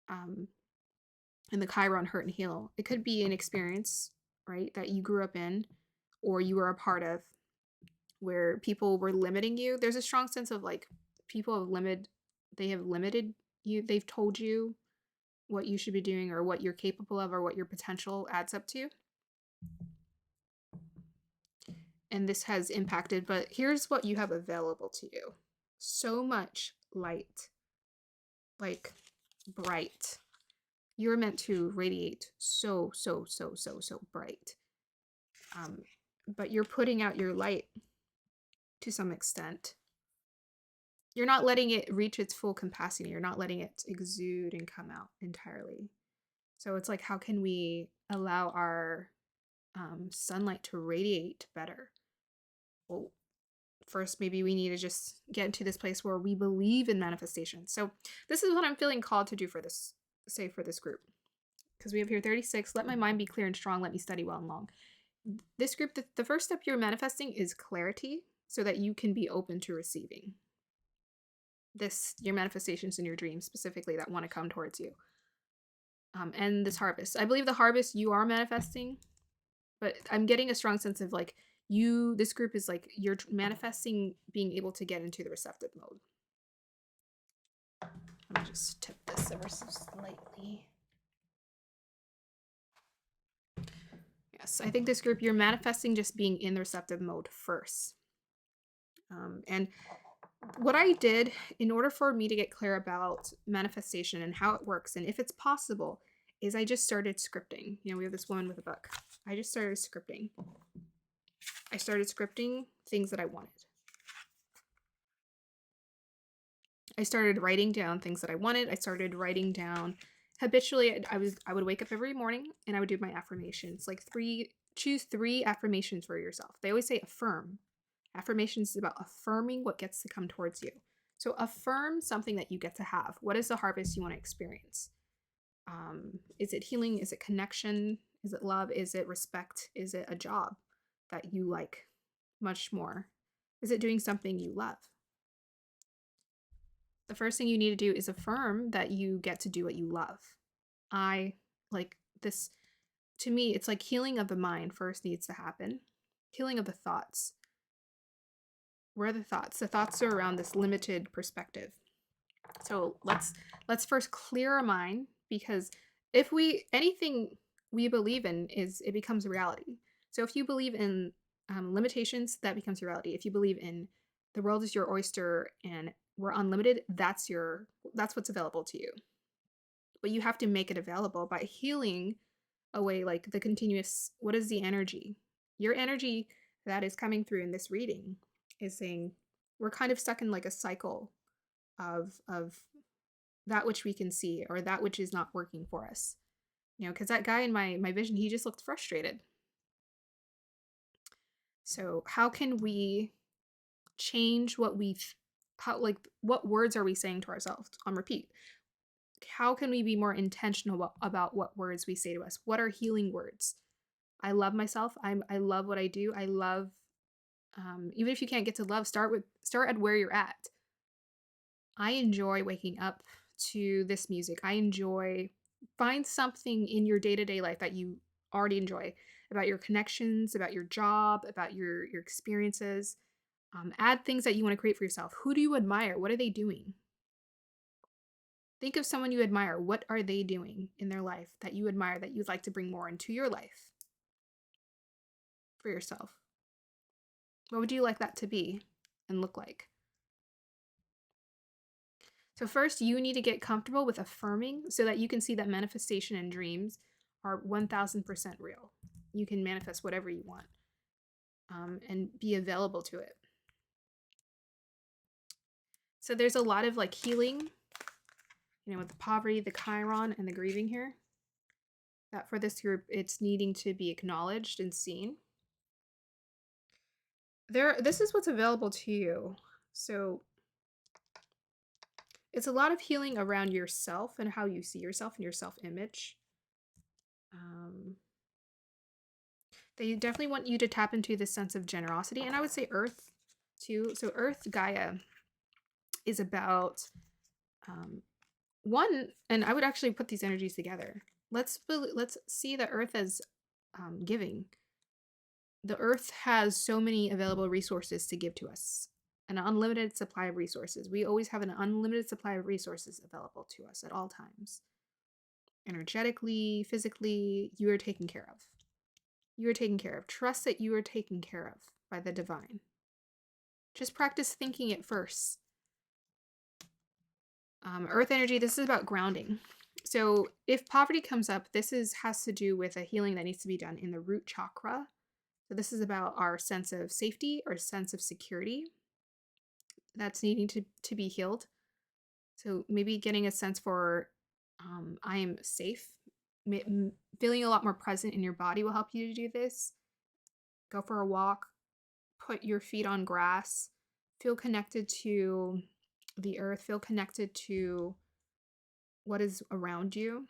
Um, and the Chiron hurt and heal. It could be an experience, right, that you grew up in or you were a part of where people were limiting you. There's a strong sense of like people they have limited you. They've told you what you should be doing or what you're capable of or what your potential adds up to. And this has impacted, but here's what you have available to you. So much light, like bright. You're meant to radiate so, so, so, so, so bright. But you're putting out your light to some extent. You're not letting it reach its full capacity. You're not letting it exude and come out entirely. So it's like, how can we allow our sunlight to radiate better? Well, first, maybe we need to just get into this place where we believe in manifestation. So this is what I'm feeling called to do for this, say for this group. Because we have here 36, let my mind be clear and strong, let me study well and long. This group, the first step you're manifesting is clarity so that you can be open to receiving your manifestations in your dreams specifically that want to come towards you. And this harvest. I believe the harvest you are manifesting, but I'm getting a strong sense of like this group is like you're manifesting being able to get into the receptive mode. Let me just tip this ever so slightly. Yes, I think this group, you're manifesting just being in the receptive mode first. And what I did in order for me to get clear about manifestation and how it works and if it's possible is I just started scripting. You know, we have this woman with a book. I just started scripting. I started scripting things that I wanted. I started writing down things that I wanted. I started writing down habitually. I would wake up every morning and I would do my affirmations. Like choose 3 affirmations for yourself. They always say affirm. Affirmations is about affirming what gets to come towards you. So affirm something that you get to have. What is the harvest you want to experience? Is it healing? Is it connection? Is it love? Is it respect? Is it a job that you like much more? Is it doing something you love? The first thing you need to do is affirm that you get to do what you love. I like this. To me, it's like healing of the mind first needs to happen. Healing of the thoughts. Where are the thoughts? The thoughts are around this limited perspective. So let's first clear our mind, because if anything we believe in it becomes reality. So if you believe in limitations, that becomes reality. If you believe in the world is your oyster and we're unlimited, that's what's available to you. But you have to make it available by healing away like the continuous, what is the energy? Your energy that is coming through in this reading is saying we're kind of stuck in like a cycle of that which we can see or that which is not working for us. You know, because that guy in my vision, he just looked frustrated. So how can we change what what words are we saying to ourselves on repeat? How can we be more intentional about what words we say to us? What are healing words? I love myself. I love what I do. I love even if you can't get to love, start at where you're at. I enjoy waking up to this music. Find something in your day-to-day life that you already enjoy, about your connections, about your job, about your experiences. Add things that you want to create for yourself. Who do you admire? What are they doing? Think of someone you admire. What are they doing in their life that you admire that you'd like to bring more into your life for yourself? What would you like that to be and look like? So first, you need to get comfortable with affirming so that you can see that manifestation and dreams are 1000% real. You can manifest whatever you want and be available to it. So there's a lot of like healing, you know, with the poverty, the Chiron, and the grieving here. That for this group, it's needing to be acknowledged and seen. This is what's available to you. So It's a lot of healing around yourself and how you see yourself and your self-image. They definitely want you to tap into this sense of generosity, and I would say Earth too. So Earth Gaia is about one, and I would actually put these energies together. Let's see the Earth as giving. The Earth has so many available resources to give to us, an unlimited supply of resources. We always have an unlimited supply of resources available to us at all times. Energetically, physically, you are taken care of. You are taken care of. Trust that you are taken care of by the divine. Just practice thinking it first. Earth energy, this is about grounding. So if poverty comes up, has to do with a healing that needs to be done in the root chakra. So this is about our sense of safety, our sense of security that's needing to be healed. So maybe getting a sense for I am safe. Feeling a lot more present in your body will help you to do this. Go for a walk, put your feet on grass, feel connected to the earth, feel connected to what is around you,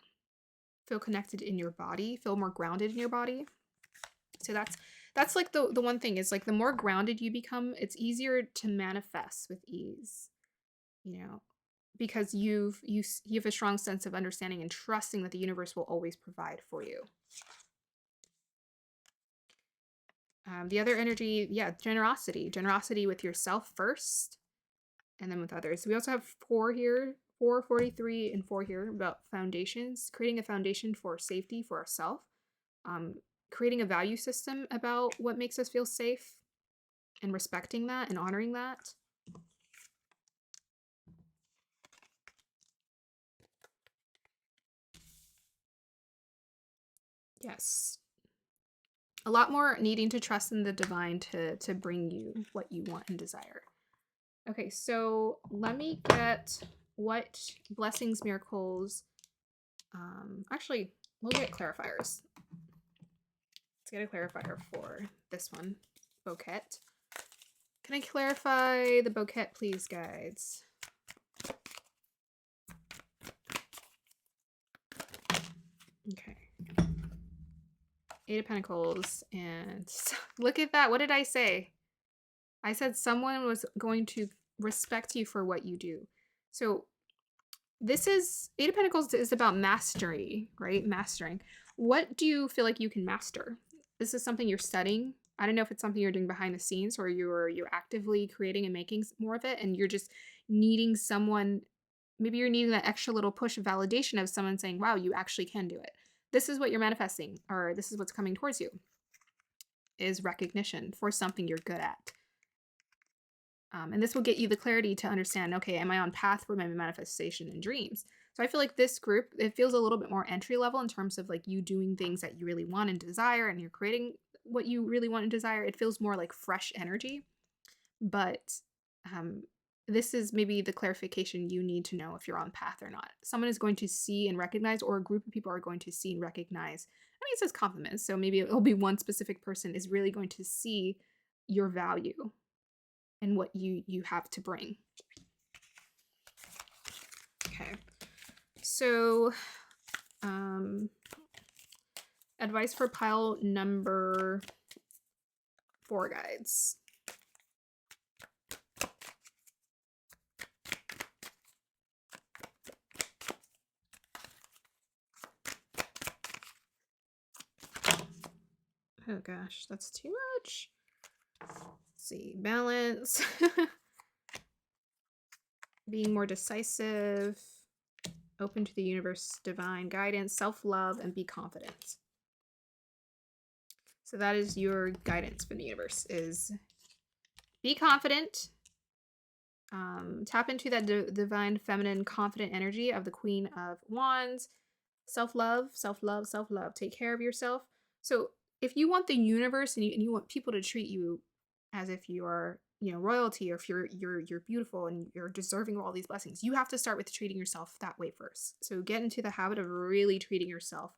feel connected in your body, feel more grounded in your body. So that's like the one thing is like the more grounded you become, it's easier to manifest with ease, you know, because you have a strong sense of understanding and trusting that the universe will always provide for you. The other energy, yeah, generosity with yourself first and then with others. We also have 4 here, 4, 43, and 4 here about foundations, creating a foundation for safety for ourselves, creating a value system about what makes us feel safe and respecting that and honoring that. Yes. A lot more needing to trust in the divine to bring you what you want and desire. Okay, so let me get what blessings, miracles. Actually, we'll get clarifiers. Let's get a clarifier for this one. Bouquet. Can I clarify the bouquet, please, guides? Okay. 8 of Pentacles, and look at that. What did I say? I said someone was going to respect you for what you do. So this is 8 of Pentacles is about mastery, right? Mastering. What do you feel like you can master? This is something you're studying. I don't know if it's something you're doing behind the scenes or you're actively creating and making more of it, and you're just needing someone. Maybe you're needing that extra little push of validation of someone saying, wow, you actually can do it. This is what you're manifesting, or this is what's coming towards you, is recognition for something you're good at. And this will get you the clarity to understand, okay, am I on path for my manifestation and dreams? So I feel like this group, it feels a little bit more entry level in terms of like you doing things that you really want and desire, and you're creating what you really want and desire. It feels more like fresh energy. But this is maybe the clarification you need to know if you're on path or not. Someone is going to see and recognize, or a group of people are going to see and recognize. I mean, it says compliments, so maybe it'll be one specific person is really going to see your value and what you have to bring. Okay, so advice for pile number 4, guides. Oh gosh, that's too much. Let's see, balance. Being more decisive, open to the universe, divine guidance, self-love, and be confident. So that is your guidance from the universe, is be confident. Tap into that divine feminine confident energy of the Queen of Wands. Self-love, self-love, self-love. Take care of yourself. So if you want the universe and you want people to treat you as if you are, royalty, or if you're beautiful and you're deserving of all these blessings, you have to start with treating yourself that way first. So get into the habit of really treating yourself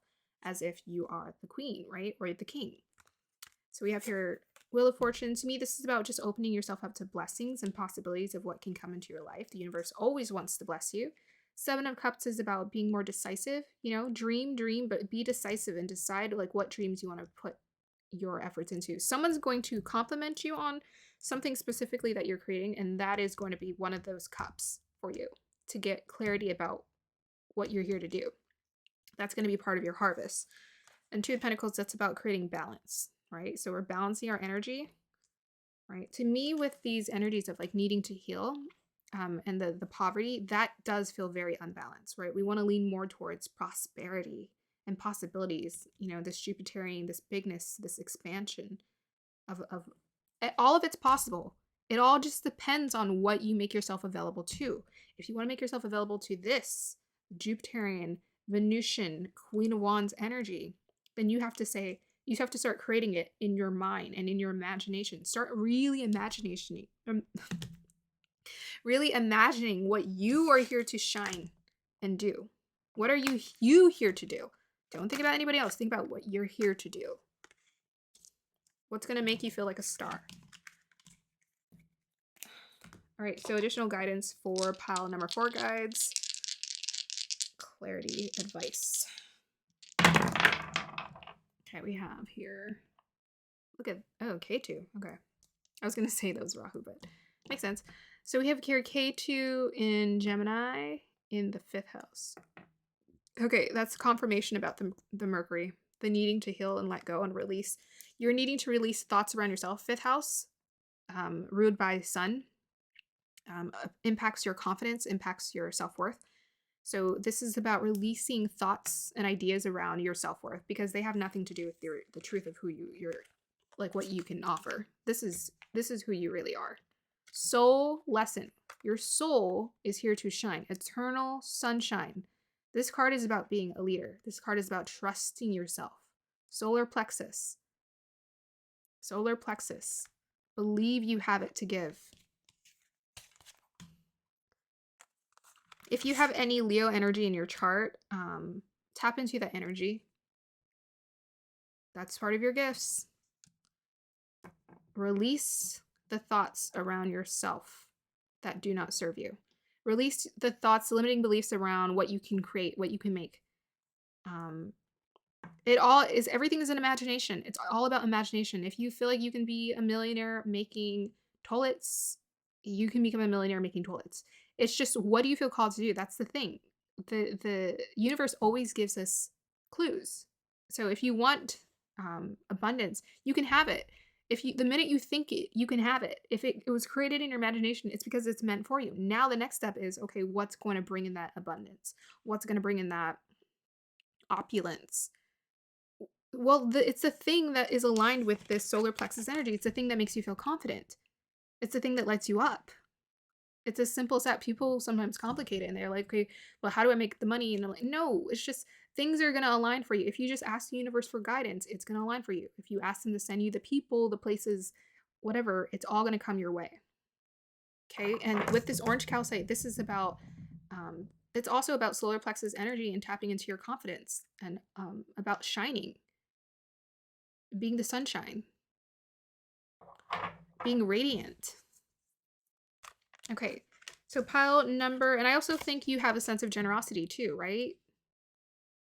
as if you are the queen, right? Or the king. So we have here Wheel of Fortune, to me, this is about just opening yourself up to blessings and possibilities of what can come into your life. The universe always wants to bless you. Seven of Cups is about being more decisive, dream, but be decisive and decide like what dreams you want to put your efforts into. Someone's going to compliment you on something specifically that you're creating, and that is going to be one of those cups for you to get clarity about what you're here to do. That's going to be part of your harvest. And Two of Pentacles, that's about creating balance, right? So we're balancing our energy, right? To me, with these energies of like needing to heal, and the poverty, that does feel very unbalanced, right? We want to lean more towards prosperity and possibilities, this Jupiterian, this bigness, this expansion of all of it's possible. It all just depends on what you make yourself available to. If you want to make yourself available to this Jupiterian, Venusian, Queen of Wands energy, then you have to start creating it in your mind and in your imagination. Start really really imagining what you are here to shine and do. What are you here to do? Don't think about anybody else. Think about what you're here to do. What's going to make you feel like a star? All right, so additional guidance for pile number 4, guides. Clarity, advice. Okay, we have here, look at, K2. Okay. I was going to say those Rahu, but makes sense. So we have here K2 in Gemini in the 5th house. Okay, that's confirmation about the Mercury, the needing to heal and let go and release. You're needing to release thoughts around yourself. 5th house, ruled by Sun, impacts your confidence, impacts your self-worth. So this is about releasing thoughts and ideas around your self-worth because they have nothing to do with the truth of who you're, like what you can offer. This is who you really are. Soul lesson. Your soul is here to shine. Eternal sunshine. This card is about being a leader. This card is about trusting yourself. Solar plexus. Solar plexus. Believe you have it to give. If you have any Leo energy in your chart, tap into that energy. That's part of your gifts. Release the thoughts around yourself that do not serve you. Release the thoughts, limiting beliefs around what you can create, what you can make. Everything is an imagination. It's all about imagination. If you feel like you can be a millionaire making toilets, you can become a millionaire making toilets. It's just, what do you feel called to do? That's the thing. The universe always gives us clues. So if you want abundance, you can have it. The minute you think it, you can have it. If it was created in your imagination, it's because it's meant for you. Now the next step is, okay, what's going to bring in that abundance? What's going to bring in that opulence? Well, it's the thing that is aligned with this solar plexus energy. It's the thing that makes you feel confident. It's the thing that lights you up. It's as simple as that. People sometimes complicate it and they're like, okay, well, how do I make the money? And I'm like, no, it's just things are going to align for you. If you just ask the universe for guidance, it's going to align for you. If you ask them to send you the people, the places, whatever, it's all going to come your way. Okay. And with this orange calcite, this is about, it's also about solar plexus energy and tapping into your confidence and about shining, being the sunshine, being radiant. Okay, so pile number, and I also think you have a sense of generosity too, right?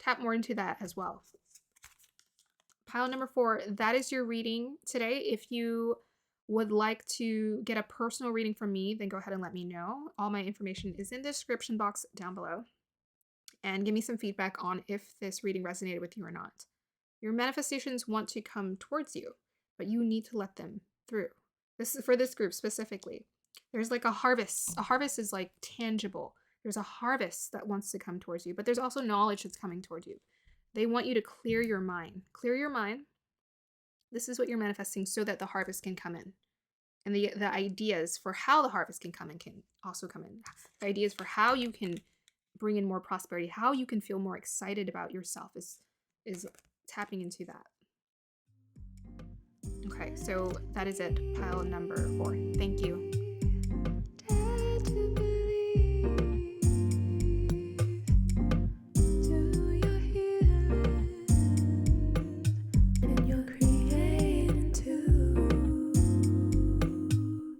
Tap more into that as well. Pile number 4, that is your reading today. If you would like to get a personal reading from me, then go ahead and let me know. All my information is in the description box down below. And give me some feedback on if this reading resonated with you or not. Your manifestations want to come towards you, but you need to let them through. This is for this group specifically. There's like a harvest. A harvest is like tangible. There's a harvest that wants to come towards you, but there's also knowledge that's coming toward you. They want you to clear your mind. Clear your mind. This is what you're manifesting so that the harvest can come in. And the ideas for how the harvest can come in can also come in. The ideas for how you can bring in more prosperity, how you can feel more excited about yourself is tapping into that. Okay, so that is it. Pile number 4. Thank you.